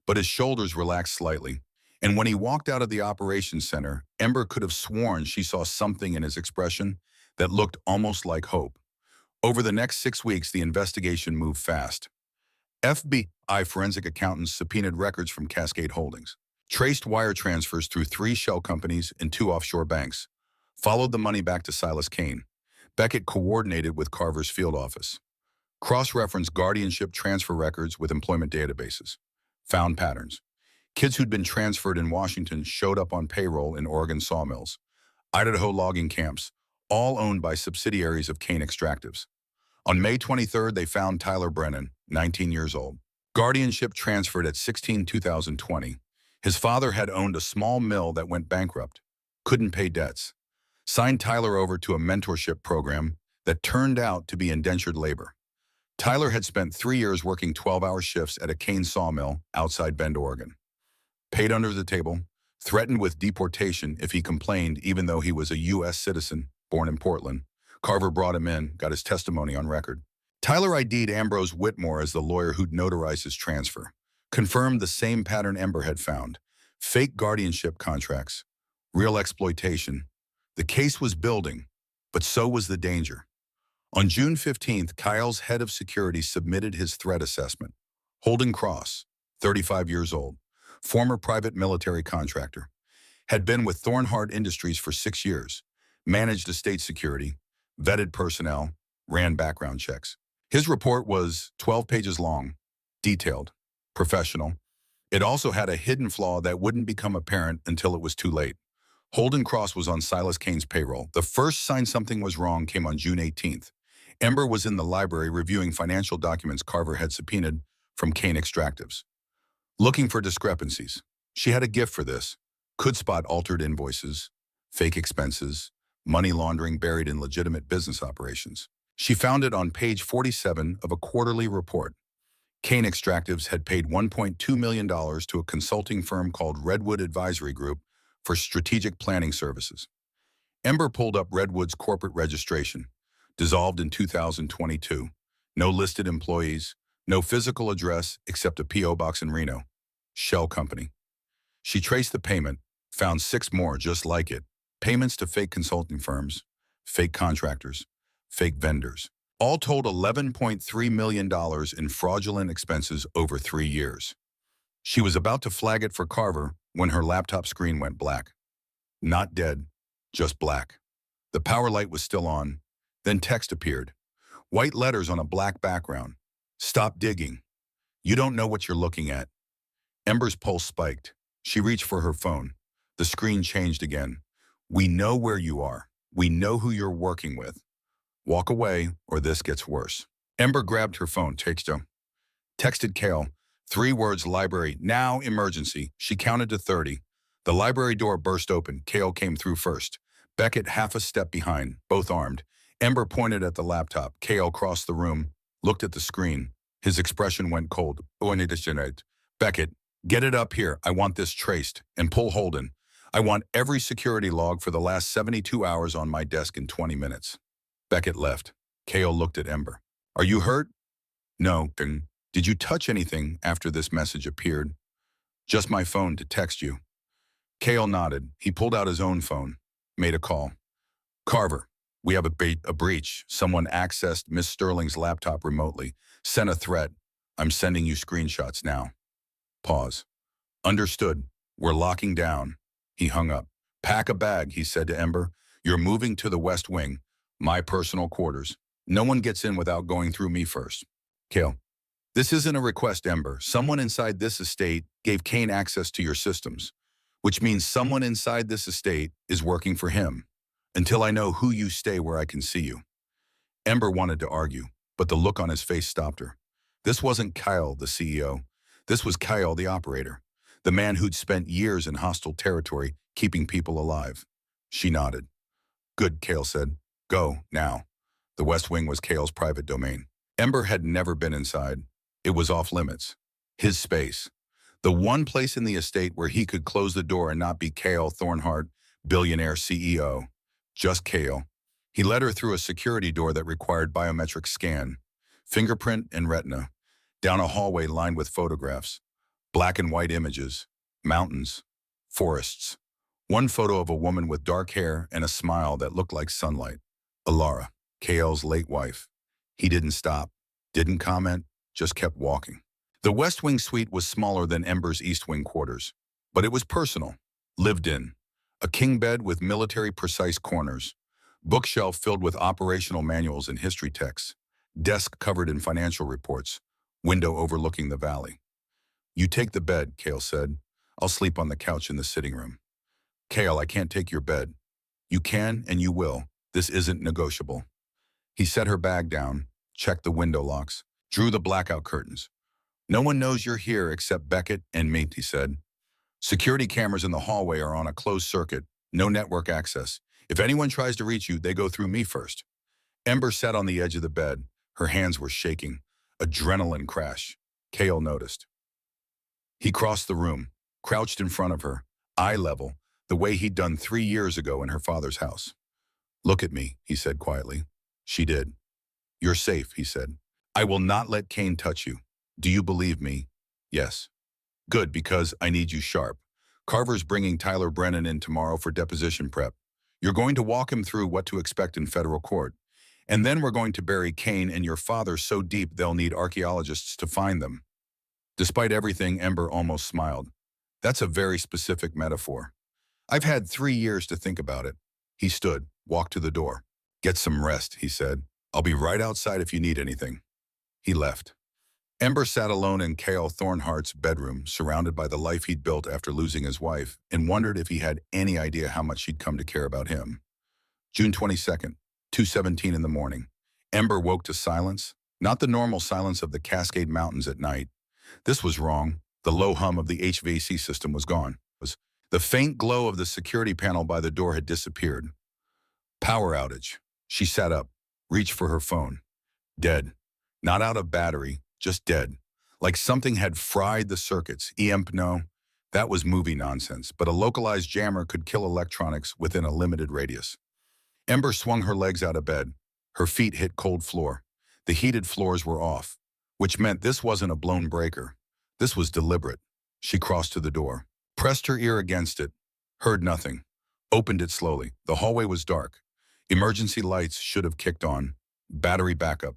but his shoulders relaxed slightly. And when he walked out of the operations center, Ember could have sworn she saw something in his expression that looked almost like hope. Over the next 6 weeks, the investigation moved fast. FBI forensic accountants subpoenaed records from Cascade Holdings, traced wire transfers through 3 shell companies and 2 offshore banks, followed the money back to Silas Kane. Beckett coordinated with Carver's field office, cross-referenced guardianship transfer records with employment databases, found patterns. Kids who'd been transferred in Washington showed up on payroll in Oregon sawmills, Idaho logging camps, all owned by subsidiaries of Kane Extractives. On May 23rd, they found Tyler Brennan, 19 years old. Guardianship transferred at 16/2020. His father had owned a small mill that went bankrupt, couldn't pay debts. Signed Tyler over to a mentorship program that turned out to be indentured labor. Tyler had spent 3 years working 12-hour shifts at a Kane sawmill outside Bend, Oregon. Paid under the table, threatened with deportation if he complained even though he was a U.S. citizen born in Portland, Carver brought him in, got his testimony on record. Tyler ID'd Ambrose Whitmore as the lawyer who'd notarized his transfer. Confirmed the same pattern Ember had found. Fake guardianship contracts. Real exploitation. The case was building, but so was the danger. On June 15th, Kyle's head of security submitted his threat assessment. Holden Cross, 35 years old, former private military contractor, had been with Thornhart Industries for 6 years, managed estate security, vetted personnel, ran background checks. His report was 12 pages long, detailed, professional. It also had a hidden flaw that wouldn't become apparent until it was too late. Holden Cross was on Silas Kane's payroll. The first sign something was wrong came on June 18th. Ember was in the library reviewing financial documents Carver had subpoenaed from Kane Extractives. Looking for discrepancies. She had a gift for this. Could spot altered invoices, fake expenses, money laundering buried in legitimate business operations. She found it on page 47 of a quarterly report. Kane Extractives had paid $1.2 million to a consulting firm called Redwood Advisory Group for strategic planning services. Ember pulled up Redwood's corporate registration, dissolved in 2022. No listed employees, no physical address except a P.O. box in Reno. Shell company. She traced the payment, found 6 more just like it. Payments to fake consulting firms, fake contractors, fake vendors. All told $11.3 million in fraudulent expenses over 3 years. She was about to flag it for Carver when her laptop screen went black. Not dead, just black. The power light was still on. Then text appeared. White letters on a black background. Stop digging. You don't know what you're looking at. Ember's pulse spiked. She reached for her phone. The screen changed again. We know where you are. We know who you're working with. Walk away or this gets worse. Ember grabbed her phone. Texted Kale. 3 words, library, now emergency. She counted to 30. The library door burst open. Kale came through first. Beckett half a step behind, both armed. Ember pointed at the laptop. Kale crossed the room, looked at the screen. His expression went cold. Beckett, get it up here. I want this traced. And pull Holden. I want every security log for the last 72 hours on my desk in 20 minutes. Beckett left. Kale looked at Ember. Are you hurt? No. Did you touch anything after this message appeared? Just my phone to text you. Kale nodded. He pulled out his own phone, made a call. Carver, we have a breach. Someone accessed Miss Sterling's laptop remotely. Sent a threat. I'm sending you screenshots now. Pause. Understood. We're locking down. He hung up. Pack a bag, he said to Ember. You're moving to the West Wing, my personal quarters. No one gets in without going through me first. Kale. This isn't a request, Ember. Someone inside this estate gave Kane access to your systems, which means someone inside this estate is working for him. Until I know who you stay where I can see you. Ember wanted to argue, but the look on his face stopped her. This wasn't Kyle, the CEO. This was Kyle, the operator, the man who'd spent years in hostile territory keeping people alive. She nodded. Good, Kale said. Go, now. The West Wing was Kale's private domain. Ember had never been inside. It was off limits. His space. The one place in the estate where he could close the door and not be Kale Thornhart, billionaire CEO. Just Kale. He led her through a security door that required biometric scan, fingerprint and retina, down a hallway lined with photographs, black and white images, mountains, forests. One photo of a woman with dark hair and a smile that looked like sunlight. Alara, Kale's late wife. He didn't stop, didn't comment, just kept walking. The West Wing suite was smaller than Ember's East Wing quarters, but it was personal, lived in. A king bed with military-precise corners, bookshelf filled with operational manuals and history texts, desk covered in financial reports, window overlooking the valley. You take the bed, Kale said. I'll sleep on the couch in the sitting room. Kale, I can't take your bed. You can and you will. This isn't negotiable. He set her bag down, checked the window locks, drew the blackout curtains. No one knows you're here except Beckett and me, he said. Security cameras in the hallway are on a closed circuit, no network access. If anyone tries to reach you, they go through me first. Ember sat on the edge of the bed. Her hands were shaking. Adrenaline crash. Kale noticed. He crossed the room, crouched in front of her, eye level, the way he'd done 3 years ago in her father's house. Look at me, he said quietly. She did. You're safe, he said. I will not let Kane touch you. Do you believe me? Yes. Good, because I need you sharp. Carver's bringing Tyler Brennan in tomorrow for deposition prep. You're going to walk him through what to expect in federal court. And then we're going to bury Kane and your father so deep they'll need archaeologists to find them. Despite everything, Ember almost smiled. That's a very specific metaphor. I've had 3 years to think about it. He stood, walked to the door. Get some rest, he said. I'll be right outside if you need anything. He left. Ember sat alone in Cale Thornhart's bedroom, surrounded by the life he'd built after losing his wife, and wondered if he had any idea how much she'd come to care about him. June 22nd, 2:17 in the morning. Ember woke to silence, not the normal silence of the Cascade Mountains at night. This was wrong. The low hum of the HVAC system was gone. The faint glow of the security panel by the door had disappeared. Power outage. She sat up, reached for her phone. Dead. Not out of battery, just dead. Like something had fried the circuits. EMP, no. That was movie nonsense, but a localized jammer could kill electronics within a limited radius. Ember swung her legs out of bed. Her feet hit cold floor. The heated floors were off, which meant this wasn't a blown breaker. This was deliberate. She crossed to the door, pressed her ear against it, heard nothing, opened it slowly. The hallway was dark. Emergency lights should have kicked on. Battery backup.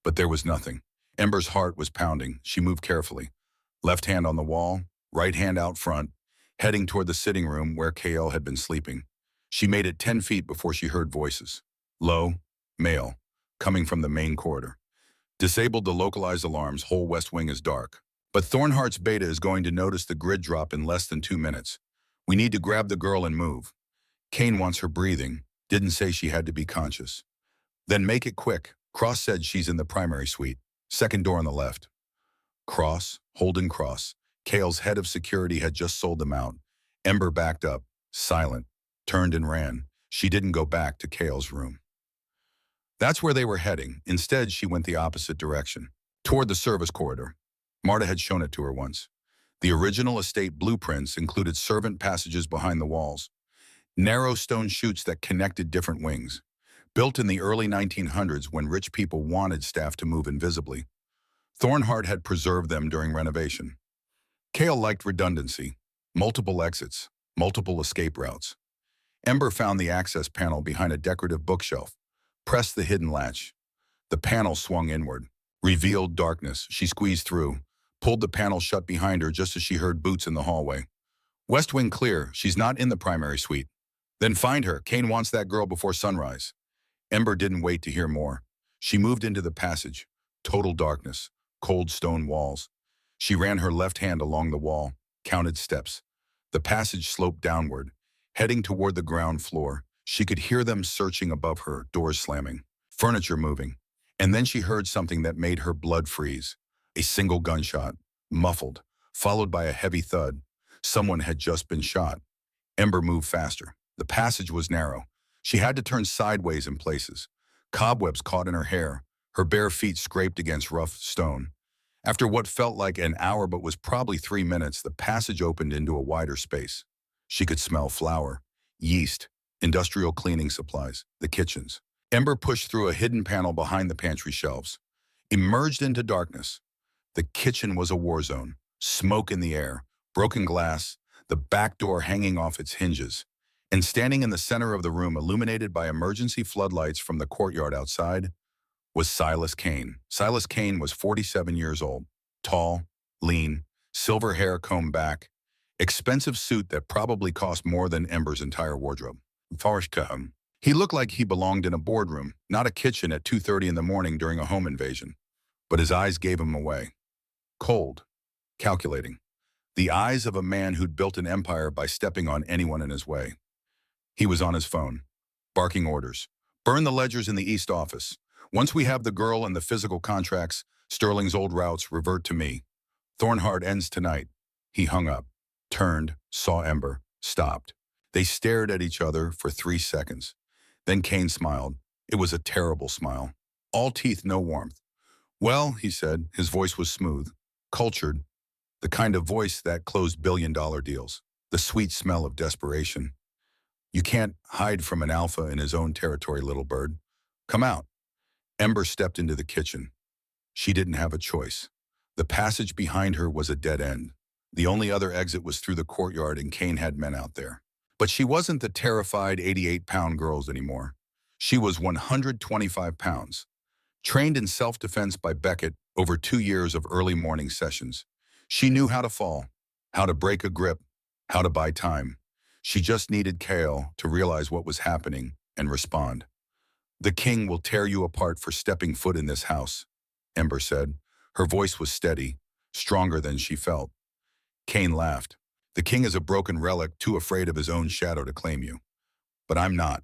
But there was nothing. Ember's heart was pounding. She moved carefully. Left hand on the wall, right hand out front, heading toward the sitting room where KL had been sleeping. She made it 10 feet before she heard voices. Low, male, coming from the main corridor. Disabled the localized alarms, whole west wing is dark. But Thornhart's beta is going to notice the grid drop in less than 2 minutes. We need to grab the girl and move. Kane wants her breathing. Didn't say she had to be conscious. Then make it quick. Cross said she's in the primary suite. Second door on the left. Cross, Holden Cross. Cale's head of security had just sold them out. Ember backed up, silent, turned and ran. She didn't go back to Cale's room. That's where they were heading. Instead, she went the opposite direction, toward the service corridor. Marta had shown it to her once. The original estate blueprints included servant passages behind the walls, narrow stone chutes that connected different wings, built in the early 1900s when rich people wanted staff to move invisibly. Thornhart had preserved them during renovation. Cale liked redundancy, multiple exits, multiple escape routes. Ember found the access panel behind a decorative bookshelf, pressed the hidden latch. The panel swung inward, revealed darkness. She squeezed through, pulled the panel shut behind her just as she heard boots in the hallway. West wing clear. She's not in the primary suite. Then find her. Kane wants that girl before sunrise. Ember didn't wait to hear more. She moved into the passage. Total darkness, cold stone walls. She ran her left hand along the wall, counted steps. The passage sloped downward, heading toward the ground floor. She could hear them searching above her, doors slamming, furniture moving. And then she heard something that made her blood freeze. A single gunshot, muffled, followed by a heavy thud. Someone had just been shot. Ember moved faster. The passage was narrow. She had to turn sideways in places. Cobwebs caught in her hair. Her bare feet scraped against rough stone. After what felt like an hour but was probably 3 minutes, the passage opened into a wider space. She could smell flour, yeast, industrial cleaning supplies, the kitchens. Ember pushed through a hidden panel behind the pantry shelves, emerged into darkness. The kitchen was a war zone, smoke in the air, broken glass, the back door hanging off its hinges. And standing in the center of the room, illuminated by emergency floodlights from the courtyard outside, was Silas Kane. Silas Kane was 47 years old, tall, lean, silver hair combed back, expensive suit that probably cost more than Ember's entire wardrobe. He looked like he belonged in a boardroom, not a kitchen at 2:30 in the morning during a home invasion. But his eyes gave him away. Cold, calculating. The eyes of a man who'd built an empire by stepping on anyone in his way. He was on his phone, barking orders. Burn the ledgers in the East office. Once we have the girl and the physical contracts, Sterling's old routes revert to me. Thornhart ends tonight. He hung up, turned, saw Ember, stopped. They stared at each other for 3 seconds. Then Kane smiled. It was a terrible smile. All teeth, no warmth. Well, he said, his voice was smooth, cultured, the kind of voice that closed billion-dollar deals, the sweet smell of desperation. You can't hide from an alpha in his own territory, little bird. Come out. Ember stepped into the kitchen. She didn't have a choice. The passage behind her was a dead end. The only other exit was through the courtyard, and Kane had men out there. But she wasn't the terrified 88-pound girls anymore. She was 125 pounds. Trained in self-defense by Beckett over 2 years of early morning sessions. She knew how to fall, how to break a grip, how to buy time. She just needed Kale to realize what was happening and respond. "The king will tear you apart for stepping foot in this house," Ember said. Her voice was steady, stronger than she felt. Kane laughed. "The king is a broken relic, too afraid of his own shadow to claim you. But I'm not."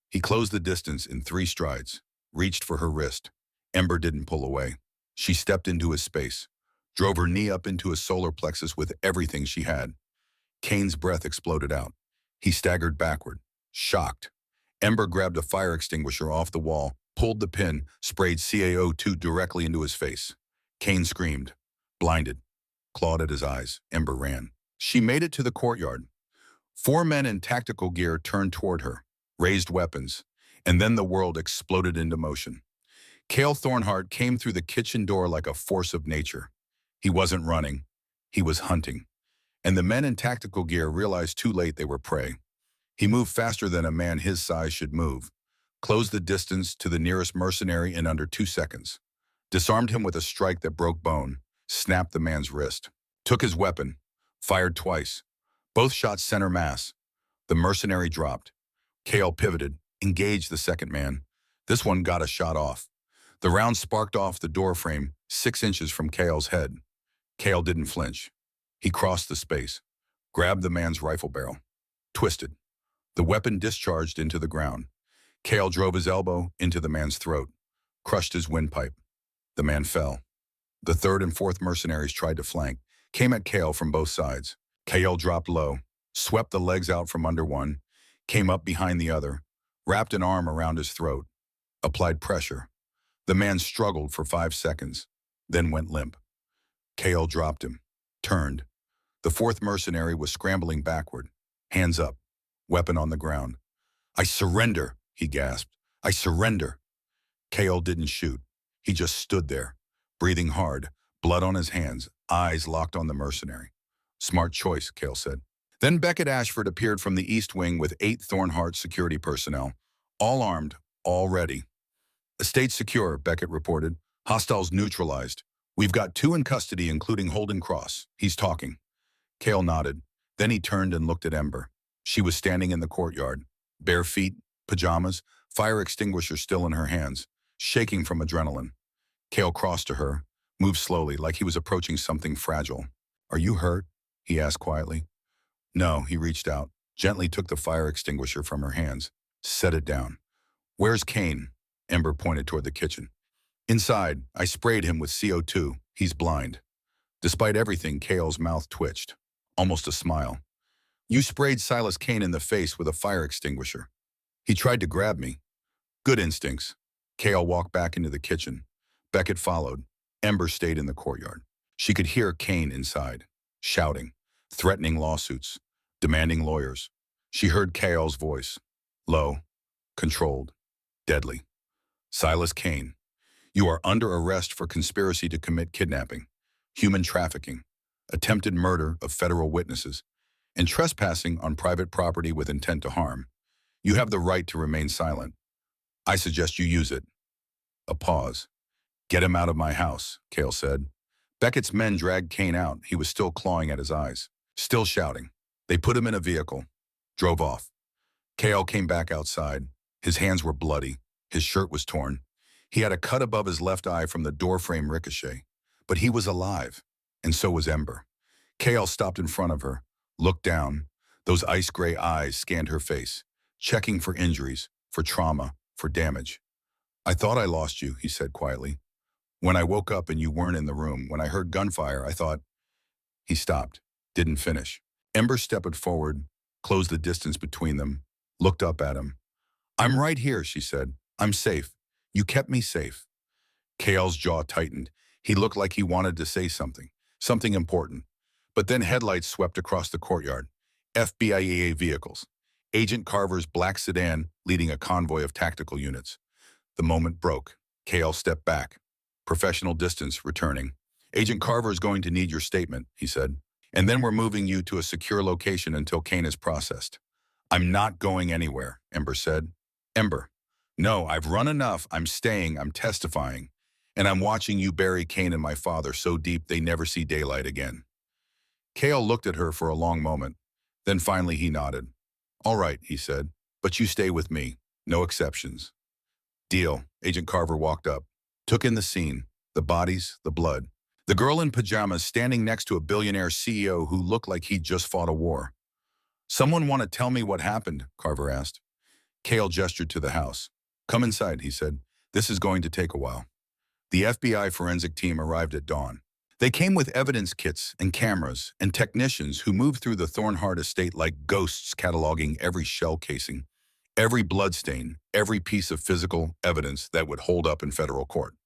He closed the distance in 3 strides, reached for her wrist. Ember didn't pull away. She stepped into his space, drove her knee up into his solar plexus with everything she had. Kane's breath exploded out. He staggered backward, shocked. Ember grabbed a fire extinguisher off the wall, pulled the pin, sprayed CaO2 directly into his face. Kane screamed, blinded, clawed at his eyes. Ember ran. She made it to the courtyard. 4 men in tactical gear turned toward her, raised weapons, and then the world exploded into motion. Cale Thornhart came through the kitchen door like a force of nature. He wasn't running. He was hunting. And the men in tactical gear realized too late they were prey. He moved faster than a man his size should move, closed the distance to the nearest mercenary in under 2 seconds, disarmed him with a strike that broke bone, snapped the man's wrist, took his weapon, fired twice. Both shots center mass. The mercenary dropped. Cale pivoted, engaged the second man. This one got a shot off. The round sparked off the door frame 6 inches from Cale's head. Cale didn't flinch. He crossed the space, grabbed the man's rifle barrel, twisted. The weapon discharged into the ground. Cale drove his elbow into the man's throat, crushed his windpipe. The man fell. The 3rd and 4th mercenaries tried to flank, came at Cale from both sides. Cale dropped low, swept the legs out from under one, came up behind the other, wrapped an arm around his throat, applied pressure. The man struggled for 5 seconds, then went limp. Cale dropped him, turned. The 4th mercenary was scrambling backward, hands up, weapon on the ground. "I surrender," he gasped. "I surrender." Cale didn't shoot. He just stood there, breathing hard, blood on his hands, eyes locked on the mercenary. "Smart choice," Cale said. Then Beckett Ashford appeared from the East Wing with 8 Thornhart security personnel, all armed, all ready. "Estate secure," Beckett reported. "Hostiles neutralized. We've got 2 in custody, including Holden Cross. He's talking." Cale nodded. Then he turned and looked at Ember. She was standing in the courtyard, bare feet, pajamas, fire extinguisher still in her hands, shaking from adrenaline. Cale crossed to her, moved slowly, like he was approaching something fragile. "Are you hurt?" he asked quietly. "No," he reached out, gently took the fire extinguisher from her hands, set it down. "Where's Kane?" Ember pointed toward the kitchen. "Inside. I sprayed him with CO2. He's blind." Despite everything, Cale's mouth twitched, almost a smile. "You sprayed Silas Kane in the face with a fire extinguisher. He tried to grab me." "Good instincts." Cale walked back into the kitchen. Beckett followed. Ember stayed in the courtyard. She could hear Kane inside, shouting, threatening lawsuits, demanding lawyers. She heard Cale's voice, low, controlled, deadly. "Silas Kane, you are under arrest for conspiracy to commit kidnapping, human trafficking, attempted murder of federal witnesses, and trespassing on private property with intent to harm. You have the right to remain silent. I suggest you use it." A pause. "Get him out of my house," Cale said. Beckett's men dragged Kane out. He was still clawing at his eyes, still shouting. They put him in a vehicle, drove off. Cale came back outside. His hands were bloody. His shirt was torn. He had a cut above his left eye from the doorframe ricochet. But he was alive, and so was Ember. Cale stopped in front of her, looked down. Those ice-gray eyes scanned her face, checking for injuries, for trauma, for damage. "I thought I lost you," he said quietly. "When I woke up and you weren't in the room, when I heard gunfire, I thought—" He stopped, didn't finish. Ember stepped forward, closed the distance between them, looked up at him. "I'm right here," she said. "I'm safe. You kept me safe." Cale's jaw tightened. He looked like he wanted to say something important. But then headlights swept across the courtyard. FBIEA vehicles. Agent Carver's black sedan leading a convoy of tactical units. The moment broke. KL stepped back. Professional distance returning. Agent Carver is going to need your statement, he said. And then we're moving you to a secure location until Kane is processed. I'm not going anywhere, Ember said. Ember, no, I've run enough. I'm staying, I'm testifying. And I'm watching you bury Kane and my father so deep they never see daylight again. Kale looked at her for a long moment. Then finally he nodded. All right, he said, but you stay with me. No exceptions. Deal. Agent Carver walked up, took in the scene, the bodies, the blood. The girl in pajamas standing next to a billionaire CEO who looked like he'd just fought a war. Someone want to tell me what happened? Carver asked. Kale gestured to the house. Come inside, he said. This is going to take a while. The FBI forensic team arrived at dawn. They came with evidence kits and cameras and technicians who moved through the Thornhart estate like ghosts, cataloging every shell casing, every bloodstain, every piece of physical evidence that would hold up in federal court.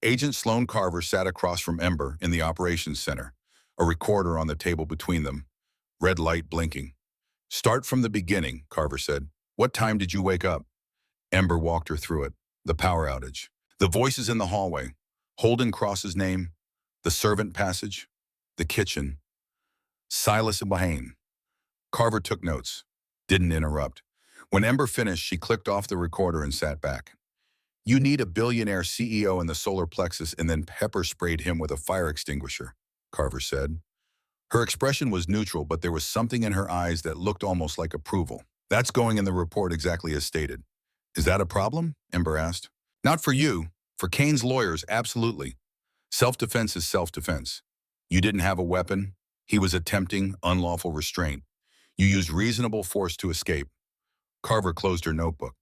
Agent Sloan Carver sat across from Ember in the operations center, a recorder on the table between them, red light blinking. Start from the beginning, Carver said. What time did you wake up? Ember walked her through it. The power outage. The voices in the hallway. Holden Cross's name. The servant passage. The kitchen. Silas Kane. Carver took notes. Didn't interrupt. When Ember finished, she clicked off the recorder and sat back. You need a billionaire CEO in the solar plexus and then pepper sprayed him with a fire extinguisher, Carver said. Her expression was neutral, but there was something in her eyes that looked almost like approval. That's going in the report exactly as stated. Is that a problem? Ember asked. Not for you. For Kane's lawyers, absolutely. Self-defense is self-defense. You didn't have a weapon. He was attempting unlawful restraint. You used reasonable force to escape. Carver closed her notebook.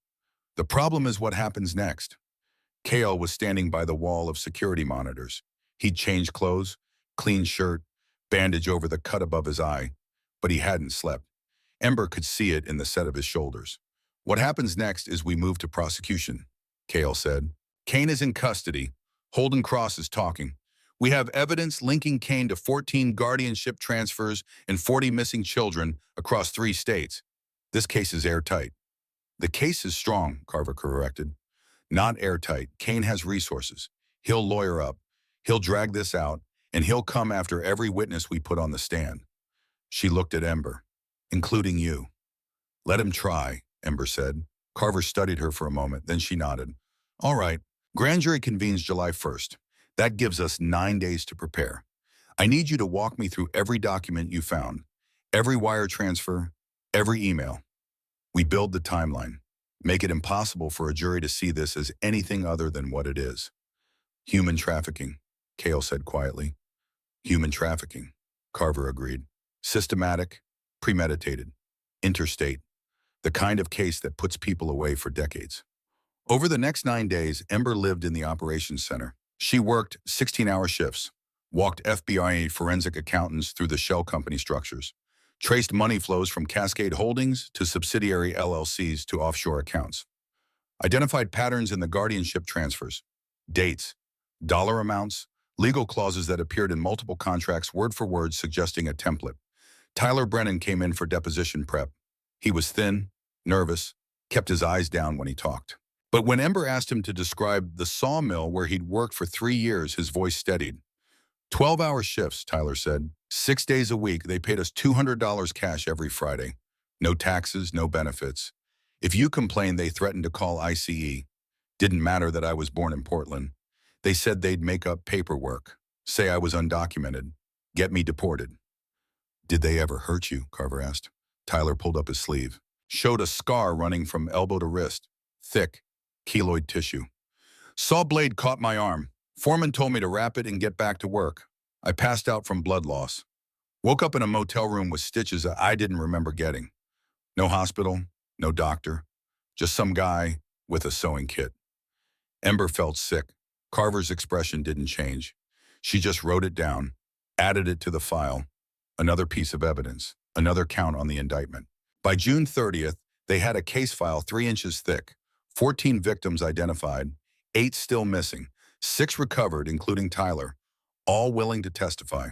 The problem is what happens next. Kale was standing by the wall of security monitors. He'd changed clothes, clean shirt, bandage over the cut above his eye, but he hadn't slept. Ember could see it in the set of his shoulders. What happens next is we move to prosecution, Kale said. Kane is in custody. Holden Cross is talking. We have evidence linking Kane to 14 guardianship transfers and 40 missing children across 3 states. This case is airtight. The case is strong, Carver corrected. Not airtight. Kane has resources. He'll lawyer up. He'll drag this out, and he'll come after every witness we put on the stand. She looked at Ember, including you. Let him try, Ember said. Carver studied her for a moment, then she nodded. All right. Grand jury convenes July 1st. That gives us 9 days to prepare. I need you to walk me through every document you found, every wire transfer, every email. We build the timeline, make it impossible for a jury to see this as anything other than what it is. Human trafficking, Kale said quietly. Human trafficking, Carver agreed. Systematic, premeditated, interstate, the kind of case that puts people away for decades. Over the next 9 days, Ember lived in the operations center. She worked 16-hour shifts, walked FBI forensic accountants through the shell company structures, traced money flows from Cascade Holdings to subsidiary LLCs to offshore accounts, identified patterns in the guardianship transfers, dates, dollar amounts, legal clauses that appeared in multiple contracts word for word suggesting a template. Tyler Brennan came in for deposition prep. He was thin, nervous, kept his eyes down when he talked. But when Ember asked him to describe the sawmill where he'd worked for 3 years, his voice steadied. 12-hour shifts, Tyler said. 6 days a week, they paid us $200 cash every Friday. No taxes, no benefits. If you complained, they threatened to call ICE. Didn't matter that I was born in Portland. They said they'd make up paperwork, say I was undocumented, get me deported. Did they ever hurt you? Carver asked. Tyler pulled up his sleeve, showed a scar running from elbow to wrist, thick, keloid tissue. Saw blade caught my arm. Foreman told me to wrap it and get back to work. I passed out from blood loss. Woke up in a motel room with stitches that I didn't remember getting. No hospital, no doctor, just some guy with a sewing kit. Ember felt sick. Carver's expression didn't change. She just wrote it down, added it to the file. Another piece of evidence, another count on the indictment. By June 30th, they had a case file 3 inches thick, 14 victims identified, 8 still missing, 6 recovered, including Tyler, all willing to testify.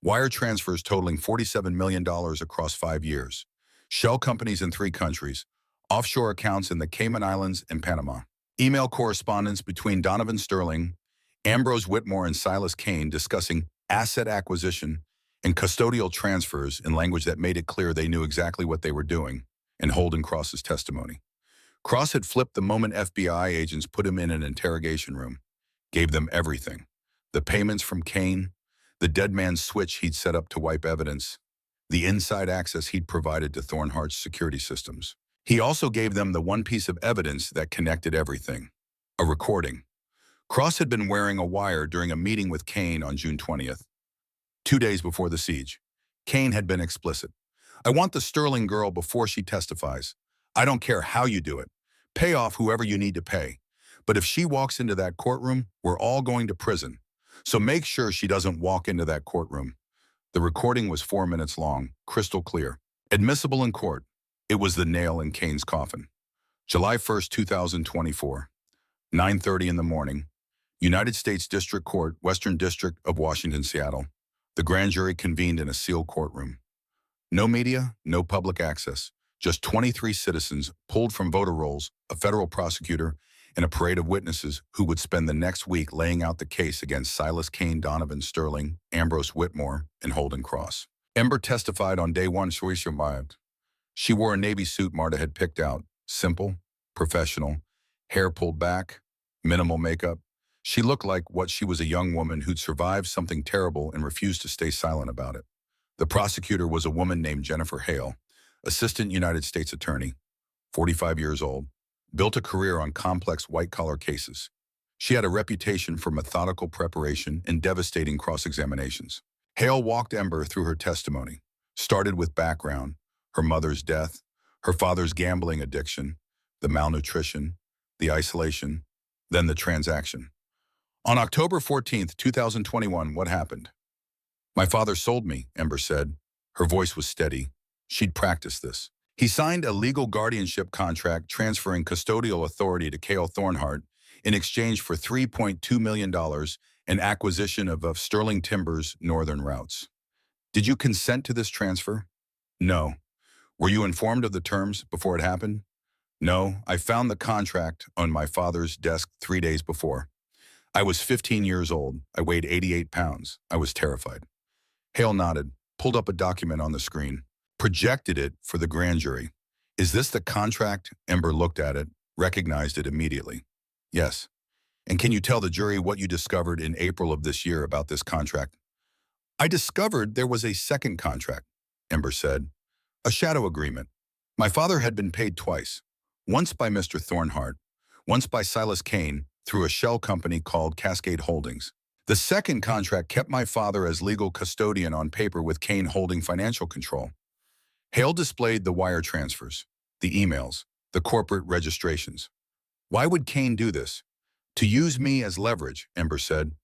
Wire transfers totaling $47 million across 5 years. shell companies in 3 countries, offshore accounts in the Cayman Islands and Panama. Email correspondence between Donovan Sterling, Ambrose Whitmore, and Silas Kane discussing asset acquisition and custodial transfers in language that made it clear they knew exactly what they were doing, and Holden Cross's testimony. Cross had flipped the moment FBI agents put him in an interrogation room, gave them everything. The payments from Kane, the dead man's switch he'd set up to wipe evidence, the inside access he'd provided to Thornhart's security systems. He also gave them the one piece of evidence that connected everything, a recording. Cross had been wearing a wire during a meeting with Kane on June 20th, 2 days before the siege. Kane had been explicit. "I want the Sterling girl before she testifies. I don't care how you do it. Pay off whoever you need to pay. But if she walks into that courtroom, we're all going to prison. So make sure she doesn't walk into that courtroom." The recording was 4 minutes long, crystal clear. Admissible in court. It was the nail in Kane's coffin. July 1st, 2024, 9:30 in the morning. United States District Court, Western District of Washington, Seattle. The grand jury convened in a sealed courtroom. No media, no public access. Just 23 citizens pulled from voter rolls, a federal prosecutor, and a parade of witnesses who would spend the next week laying out the case against Silas Kane, Donovan Sterling, Ambrose Whitmore, and Holden Cross. Ember testified on day one. She wore a Navy suit Marta had picked out. Simple, professional, hair pulled back, minimal makeup. She looked like what she was, a young woman who'd survived something terrible and refused to stay silent about it. The prosecutor was a woman named Jennifer Hale, Assistant United States Attorney, 45 years old, built a career on complex white-collar cases. She had a reputation for methodical preparation and devastating cross-examinations. Hale walked Ember through her testimony, started with background, her mother's death, her father's gambling addiction, the malnutrition, the isolation, then the transaction. On October 14th, 2021, what happened? "My father sold me," Ember said. Her voice was steady. She'd practiced this. "He signed a legal guardianship contract transferring custodial authority to Cale Thornhart in exchange for $3.2 million and acquisition of Sterling Timber's northern routes. Did you consent to this transfer?" "No." "Were you informed of the terms before it happened?" "No, I found the contract on my father's desk 3 days before. I was 15 years old. I weighed 88 pounds. I was terrified." Hale nodded, pulled up a document on the screen, projected it for the grand jury. "Is this the contract?" Ember looked at it, recognized it immediately. "Yes." "And can you tell the jury what you discovered in April of this year about this contract?" "I discovered there was a second contract," Ember said. "A shadow agreement. My father had been paid twice, once by Mr. Thornhart, once by Silas Kane through a shell company called Cascade Holdings. The second contract kept my father as legal custodian on paper with Kane holding financial control." Hale displayed the wire transfers, the emails, the corporate registrations. "Why would Kane do this?" "To use me as leverage," Ember said.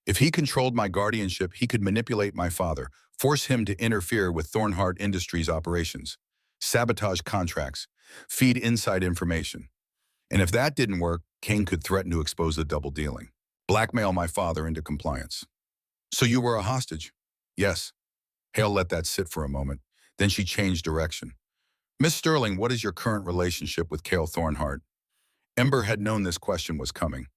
"If he controlled my guardianship, he could manipulate my father, force him to interfere with Thornhart Industries' operations, sabotage contracts, feed inside information. And if that didn't work, Kane could threaten to expose the double dealing, blackmail my father into compliance." "So you were a hostage?" "Yes." Hale let that sit for a moment. Then she changed direction. "Miss Sterling, what is your current relationship with Cale Thornhart?" Ember had known this question was coming.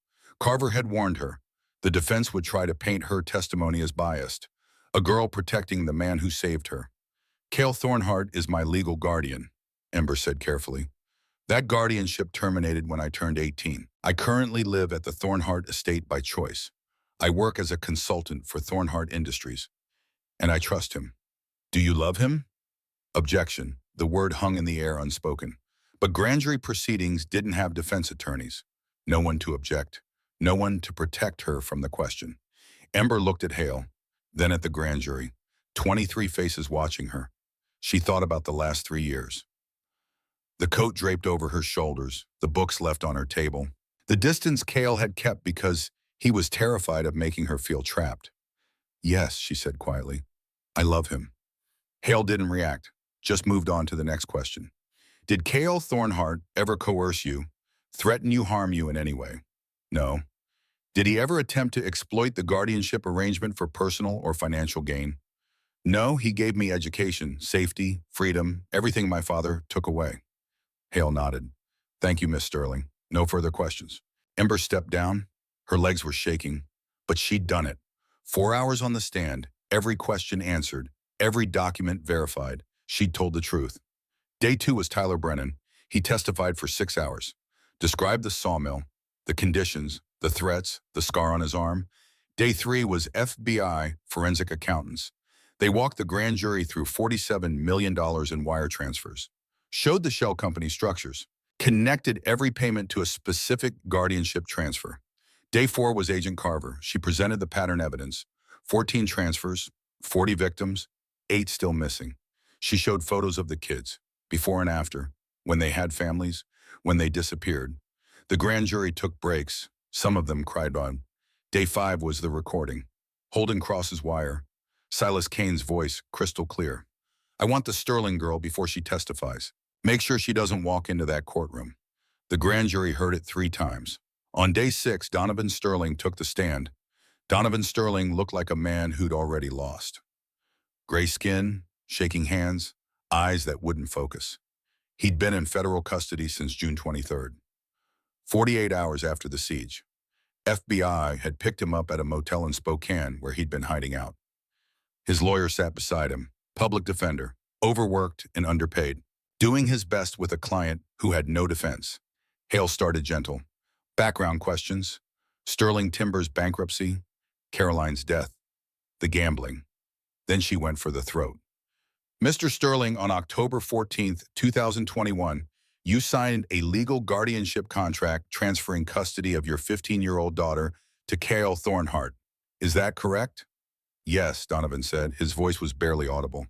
Carver had warned her. The defense would try to paint her testimony as biased, a girl protecting the man who saved her. "Cale Thornhart is my legal guardian," Ember said carefully. "That guardianship terminated when I turned 18. I currently live at the Thornhart estate by choice. I work as a consultant for Thornhart Industries, and I trust him." "Do you love him?" Objection. The word hung in the air unspoken. But grand jury proceedings didn't have defense attorneys. No one to object. No one to protect her from the question. Ember looked at Hale, then at the grand jury. 23 faces watching her. She thought about the last 3 years. The coat draped over her shoulders, the books left on her table. The distance Cale had kept because he was terrified of making her feel trapped. "Yes," she said quietly. "I love him." Hale didn't react, just moved on to the next question. "Did Cale Thornhart ever coerce you, threaten you, harm you in any way?" "No." "Did he ever attempt to exploit the guardianship arrangement for personal or financial gain?" No, he gave me education, safety, freedom, everything my father took away. Hale nodded. Thank you, Miss Sterling. No further questions. Ember stepped down. Her legs were shaking, but she'd done it. 4 hours on the stand, every question answered, every document verified. She'd told the truth. Day 2 was Tyler Brennan. He testified for 6 hours. Described the sawmill, the conditions, the threats, the scar on his arm. Day 3 was FBI forensic accountants. They walked the grand jury through $47 million in wire transfers, showed the shell company structures, connected every payment to a specific guardianship transfer. Day 4 was Agent Carver. She presented the pattern evidence, 14 transfers, 40 victims, 8 still missing. She showed photos of the kids, before and after, when they had families, when they disappeared. The grand jury took breaks. Some of them cried on. Day 5 was the recording. Holden crosses wire. Silas Kane's voice crystal clear. I want the Sterling girl before she testifies. Make sure she doesn't walk into that courtroom. The grand jury heard it 3 times. On day 6, Donovan Sterling took the stand. Donovan Sterling looked like a man who'd already lost. Gray skin, shaking hands, eyes that wouldn't focus. He'd been in federal custody since June 23rd. 48 hours after the siege, FBI had picked him up at a motel in Spokane where he'd been hiding out. His lawyer sat beside him, public defender, overworked and underpaid, doing his best with a client who had no defense. Hale started gentle. Background questions, Sterling Timber's bankruptcy, Caroline's death, the gambling. Then she went for the throat. Mr. Sterling, on October 14th, 2021, you signed a legal guardianship contract transferring custody of your 15-year-old daughter to Cale Thornhart. Is that correct? Yes, Donovan said. His voice was barely audible.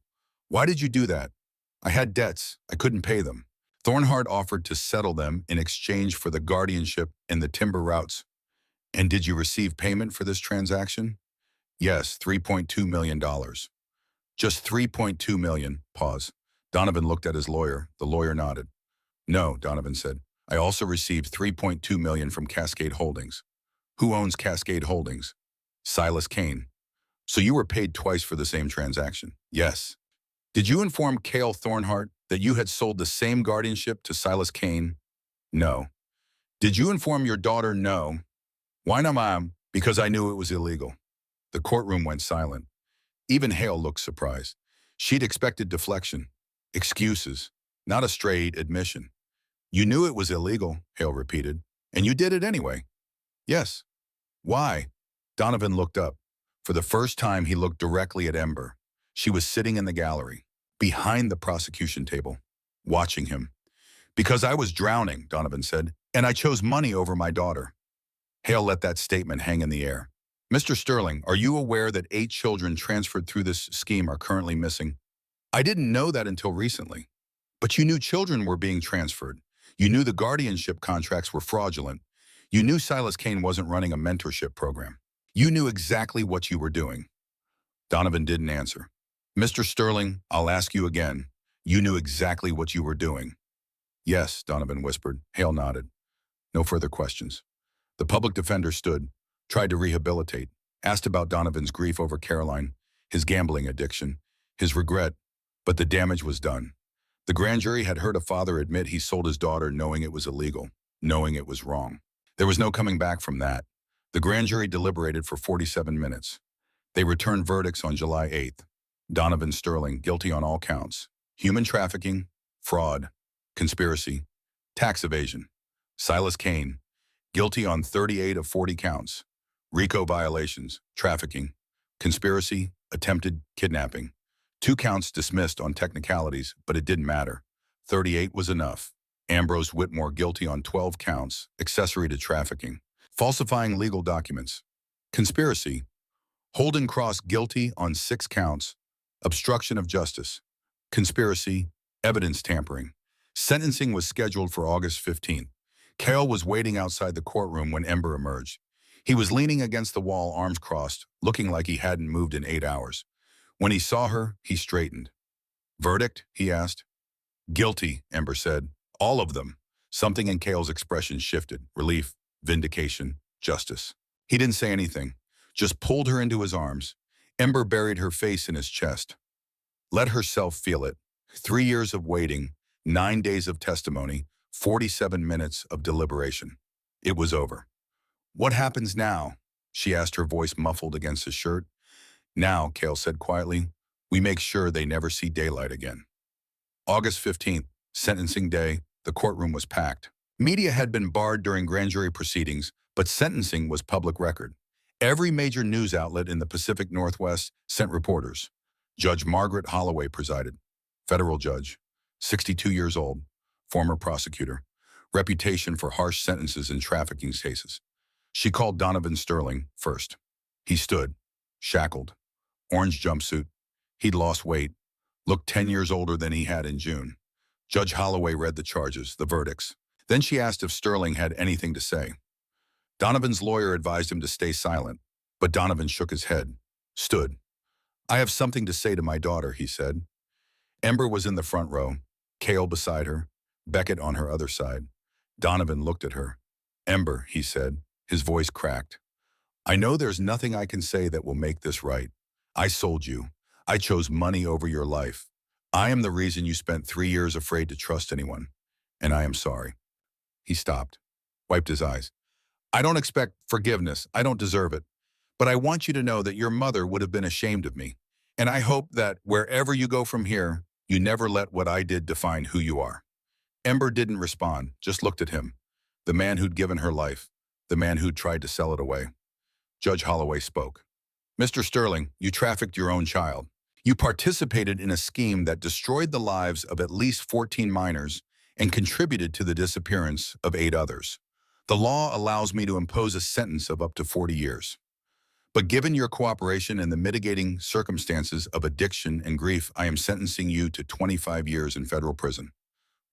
Why did you do that? I had debts. I couldn't pay them. Thornhart offered to settle them in exchange for the guardianship and the timber routes. And did you receive payment for this transaction? Yes, $3.2 million. Just $3.2 million. Pause. Donovan looked at his lawyer. The lawyer nodded. No, Donovan said. I also received $3.2 million from Cascade Holdings. Who owns Cascade Holdings? Silas Kane. So you were paid twice for the same transaction? Yes. Did you inform Cale Thornhart that you had sold the same guardianship to Silas Kane? No. Did you inform your daughter? No. Why not, Mom? Because I knew it was illegal. The courtroom went silent. Even Hale looked surprised. She'd expected deflection, excuses, not a straight admission. You knew it was illegal, Hale repeated, and you did it anyway. Yes. Why? Donovan looked up. For the first time, he looked directly at Ember. She was sitting in the gallery, behind the prosecution table, watching him. Because I was drowning, Donovan said, and I chose money over my daughter. Hale let that statement hang in the air. Mr. Sterling, are you aware that 8 children transferred through this scheme are currently missing? I didn't know that until recently. But you knew children were being transferred. You knew the guardianship contracts were fraudulent. You knew Silas Kane wasn't running a mentorship program. You knew exactly what you were doing. Donovan didn't answer. Mr. Sterling, I'll ask you again. You knew exactly what you were doing. Yes, Donovan whispered. Hale nodded. No further questions. The public defender stood, tried to rehabilitate, asked about Donovan's grief over Caroline, his gambling addiction, his regret, but the damage was done. The grand jury had heard a father admit he sold his daughter knowing it was illegal, knowing it was wrong. There was no coming back from that. The grand jury deliberated for 47 minutes. They returned verdicts on July 8th. Donovan Sterling, guilty on all counts. Human trafficking, fraud, conspiracy, tax evasion. Silas Kane, guilty on 38 of 40 counts. RICO violations, trafficking, conspiracy, attempted kidnapping. 2 counts dismissed on technicalities, but it didn't matter. 38 was enough. Ambrose Whitmore guilty on 12 counts, accessory to trafficking, falsifying legal documents. Conspiracy. Holden Cross guilty on 6 counts, obstruction of justice. Conspiracy, evidence tampering. Sentencing was scheduled for August 15th. Cale was waiting outside the courtroom when Ember emerged. He was leaning against the wall, arms crossed, looking like he hadn't moved in 8 hours. When he saw her, he straightened. Verdict? He asked. Guilty, Ember said. All of them. Something in Cale's expression shifted. Relief, vindication, justice. He didn't say anything, just pulled her into his arms. Ember buried her face in his chest. Let herself feel it. 3 years of waiting, 9 days of testimony, 47 minutes of deliberation. It was over. What happens now? She asked, her voice muffled against his shirt. Now, Cale said quietly, we make sure they never see daylight again. August 15th, sentencing day, the courtroom was packed. Media had been barred during grand jury proceedings, but sentencing was public record. Every major news outlet in the Pacific Northwest sent reporters. Judge Margaret Holloway presided. Federal judge, 62 years old, former prosecutor, reputation for harsh sentences in trafficking cases. She called Donovan Sterling first. He stood, shackled, orange jumpsuit. He'd lost weight, looked 10 years older than he had in June. Judge Holloway read the charges, the verdicts. Then she asked if Sterling had anything to say. Donovan's lawyer advised him to stay silent, but Donovan shook his head, stood. I have something to say to my daughter, he said. Ember was in the front row, Cale beside her, Beckett on her other side. Donovan looked at her. Ember, he said, his voice cracked. I know there's nothing I can say that will make this right. I sold you. I chose money over your life. I am the reason you spent 3 years afraid to trust anyone, and I am sorry. He stopped, wiped his eyes. I don't expect forgiveness. I don't deserve it. But I want you to know that your mother would have been ashamed of me. And I hope that wherever you go from here, you never let what I did define who you are. Ember didn't respond, just looked at him. The man who'd given her life, the man who'd tried to sell it away. Judge Holloway spoke. Mr. Sterling, you trafficked your own child. You participated in a scheme that destroyed the lives of at least 14 minors and contributed to the disappearance of 8 others. The law allows me to impose a sentence of up to 40 years. But given your cooperation and the mitigating circumstances of addiction and grief, I am sentencing you to 25 years in federal prison,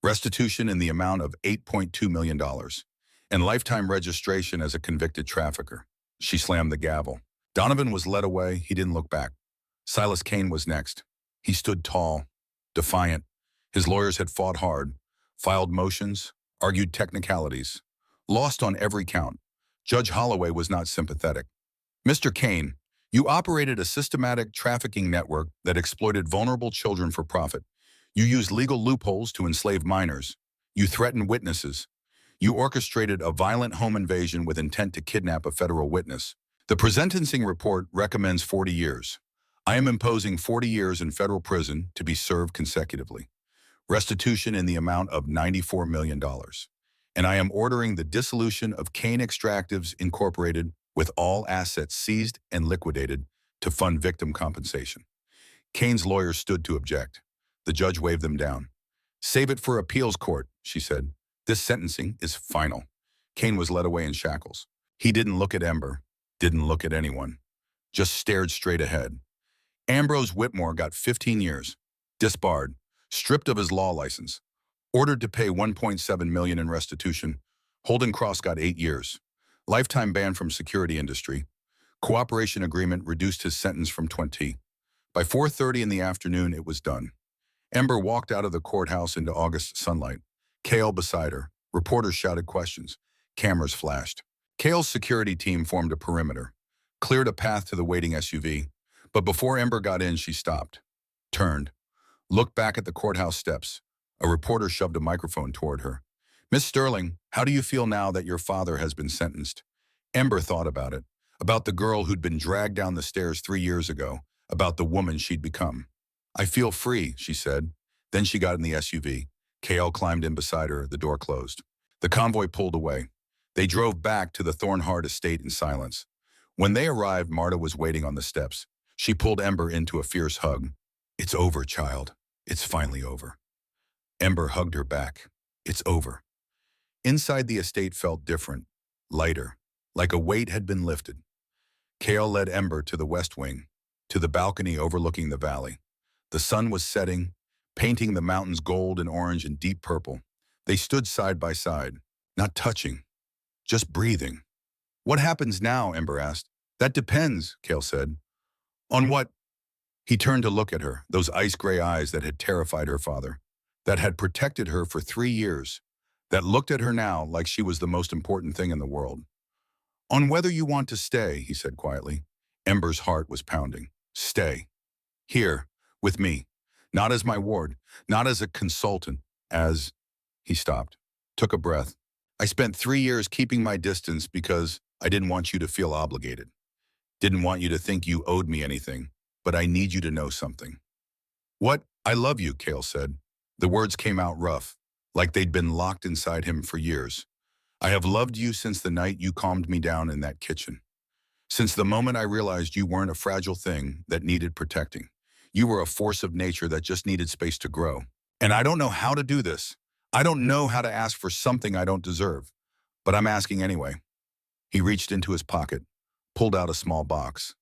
restitution in the amount of $8.2 million, and lifetime registration as a convicted trafficker. She slammed the gavel. Donovan was led away. He didn't look back. Silas Kane was next. He stood tall, defiant. His lawyers had fought hard, filed motions, argued technicalities, lost on every count. Judge Holloway was not sympathetic. Mr. Kane, you operated a systematic trafficking network that exploited vulnerable children for profit. You used legal loopholes to enslave minors. You threatened witnesses. You orchestrated a violent home invasion with intent to kidnap a federal witness. The presentencing report recommends 40 years. I am imposing 40 years in federal prison to be served consecutively. Restitution in the amount of $94 million. And I am ordering the dissolution of Kane Extractives Incorporated with all assets seized and liquidated to fund victim compensation. Kane's lawyers stood to object. The judge waved them down. Save it for appeals court, she said. This sentencing is final. Kane was led away in shackles. He didn't look at Ember, didn't look at anyone, just stared straight ahead. Ambrose Whitmore got 15 years, disbarred, stripped of his law license, ordered to pay $1.7 million in restitution. Holden Cross got 8 years. Lifetime ban from security industry. Cooperation agreement reduced his sentence from 20. By 4:30 in the afternoon, it was done. Ember walked out of the courthouse into August sunlight. Cale beside her. Reporters shouted questions. Cameras flashed. Cale's security team formed a perimeter, cleared a path to the waiting SUV. But before Ember got in, she stopped, turned, looked back at the courthouse steps. A reporter shoved a microphone toward her. Miss Sterling, how do you feel now that your father has been sentenced? Ember thought about the girl who'd been dragged down the stairs 3 years ago, about the woman she'd become. I feel free, she said. Then she got in the SUV. Cale climbed in beside her, the door closed. The convoy pulled away. They drove back to the Thornhart estate in silence. When they arrived, Marta was waiting on the steps. She pulled Ember into a fierce hug. It's over, child. It's finally over. Ember hugged her back. It's over. Inside the estate felt different, lighter, like a weight had been lifted. Cale led Ember to the west wing, to the balcony overlooking the valley. The sun was setting, painting the mountains gold and orange and deep purple. They stood side by side, not touching, just breathing. What happens now? Ember asked. That depends, Cale said. On what? He turned to look at her, those ice-gray eyes that had terrified her father, that had protected her for 3 years, that looked at her now like she was the most important thing in the world. On whether you want to stay, he said quietly. Ember's heart was pounding. Stay. Here, with me. Not as my ward, not as a consultant, as he stopped, took a breath. I spent 3 years keeping my distance because I didn't want you to feel obligated. Didn't want you to think you owed me anything, but I need you to know something. What? I love you, Cale said. The words came out rough, like they'd been locked inside him for years. I have loved you since the night you calmed me down in that kitchen. Since the moment I realized you weren't a fragile thing that needed protecting. You were a force of nature that just needed space to grow. And I don't know how to do this. I don't know how to ask for something I don't deserve, but I'm asking anyway. He reached into his pocket, pulled out a small box.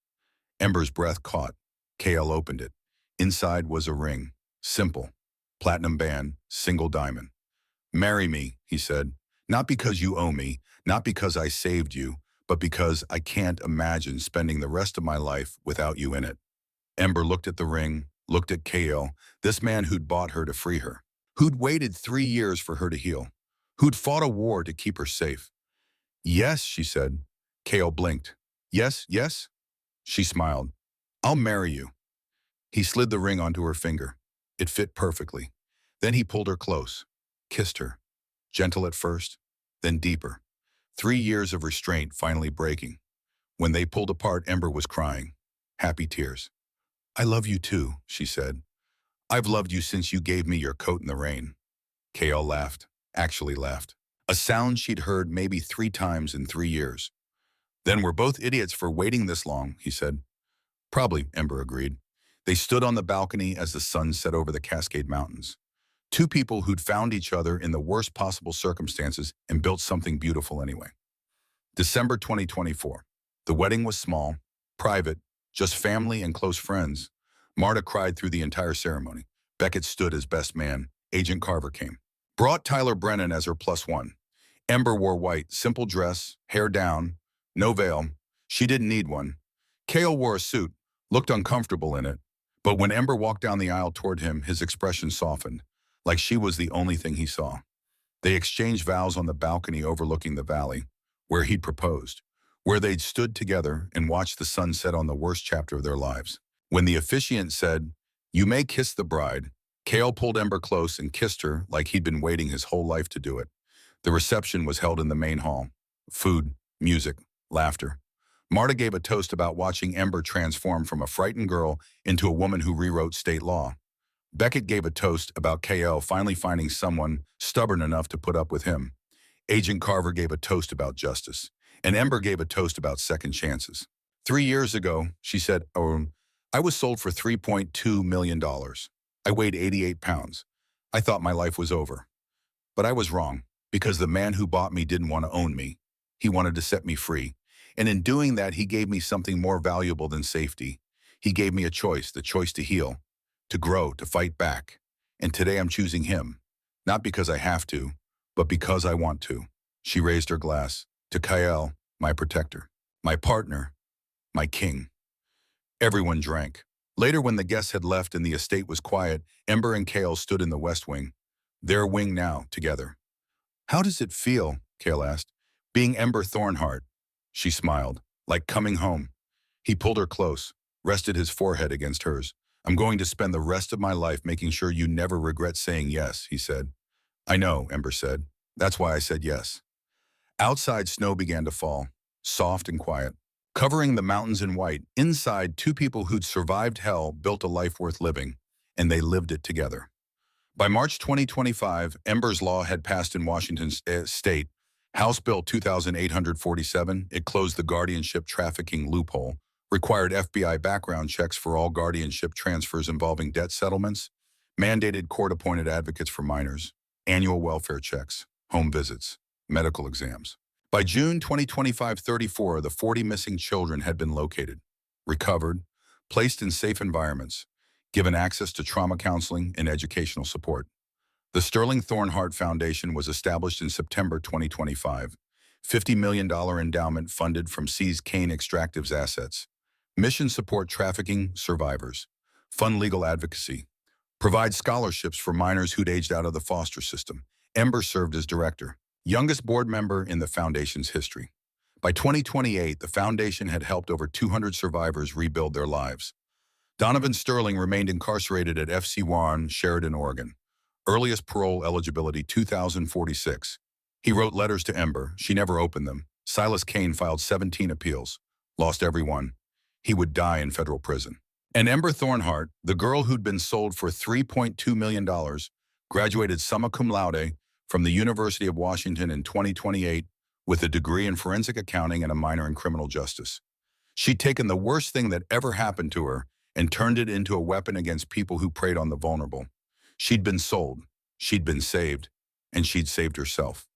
Ember's breath caught. KL opened it. Inside was a ring. Simple. Platinum band, single diamond. Marry me, he said. Not because you owe me, not because I saved you, but because I can't imagine spending the rest of my life without you in it. Ember looked at the ring, looked at KL, this man who'd bought her to free her, who'd waited 3 years for her to heal, who'd fought a war to keep her safe. Yes, she said. KL blinked. Yes, yes? She smiled. I'll marry you. He slid the ring onto her finger. It fit perfectly. Then he pulled her close, kissed her. Gentle at first, then deeper. 3 years of restraint finally breaking. When they pulled apart, Ember was crying. Happy tears. I love you too, she said. I've loved you since you gave me your coat in the rain. KL laughed, actually laughed. A sound she'd heard maybe 3 times in 3 years. Then we're both idiots for waiting this long, he said. Probably, Ember agreed. They stood on the balcony as the sun set over the Cascade Mountains. 2 people who'd found each other in the worst possible circumstances and built something beautiful anyway. December 2024. The wedding was small, private, just family and close friends. Marta cried through the entire ceremony. Beckett stood as best man. Agent Carver came. Brought Tyler Brennan as her +1. Ember wore white, simple dress, hair down, no veil. She didn't need one. Cale wore a suit, looked uncomfortable in it. But when Ember walked down the aisle toward him, his expression softened, like she was the only thing he saw. They exchanged vows on the balcony overlooking the valley, where he'd proposed, where they'd stood together and watched the sun set on the worst chapter of their lives. When the officiant said, "You may kiss the bride," Cale pulled Ember close and kissed her like he'd been waiting his whole life to do it. The reception was held in the main hall. Food, music, laughter. Marta gave a toast about watching Ember transform from a frightened girl into a woman who rewrote state law. Beckett gave a toast about KL finally finding someone stubborn enough to put up with him. Agent Carver gave a toast about justice. And Ember gave a toast about second chances. 3 years ago, she said, I was sold for $3.2 million. I weighed 88 pounds. I thought my life was over. But I was wrong, because the man who bought me didn't want to own me. He wanted to set me free. And in doing that, he gave me something more valuable than safety. He gave me a choice, the choice to heal, to grow, to fight back. And today I'm choosing him. Not because I have to, but because I want to. She raised her glass. To Kael, my protector, my partner, my king. Everyone drank. Later, when the guests had left and the estate was quiet, Ember and Cale stood in the west wing. Their wing now, together. How does it feel, Cale asked, being Ember Thornhart? She smiled, like coming home. He pulled her close, rested his forehead against hers. I'm going to spend the rest of my life making sure you never regret saying yes, he said. I know, Ember said. That's why I said yes. Outside, snow began to fall, soft and quiet, covering the mountains in white. Inside, 2 people who'd survived hell built a life worth living, and they lived it together. By March 2025, Ember's law had passed in Washington state. House Bill 2847, it closed the guardianship trafficking loophole, required FBI background checks for all guardianship transfers involving debt settlements, mandated court-appointed advocates for minors, annual welfare checks, home visits, medical exams. By June 2025, 34 of the 40 missing children had been located, recovered, placed in safe environments, given access to trauma counseling and educational support. The Sterling Thornhart Foundation was established in September 2025. $50 million endowment funded from seized Kane Extractive's assets. Mission support trafficking survivors. Fund legal advocacy. Provide scholarships for minors who'd aged out of the foster system. Ember served as director, youngest board member in the foundation's history. By 2028, the foundation had helped over 200 survivors rebuild their lives. Donovan Sterling remained incarcerated at FC Warren, Sheridan, Oregon. Earliest parole eligibility 2046. He wrote letters to Ember. She never opened them. Silas Kane filed 17 appeals. Lost every one. He would die in federal prison. And Ember Thornhart, the girl who'd been sold for $3.2 million, graduated summa cum laude from the University of Washington in 2028 with a degree in forensic accounting and a minor in criminal justice. She'd taken the worst thing that ever happened to her and turned it into a weapon against people who preyed on the vulnerable. She'd been sold, she'd been saved, and she'd saved herself.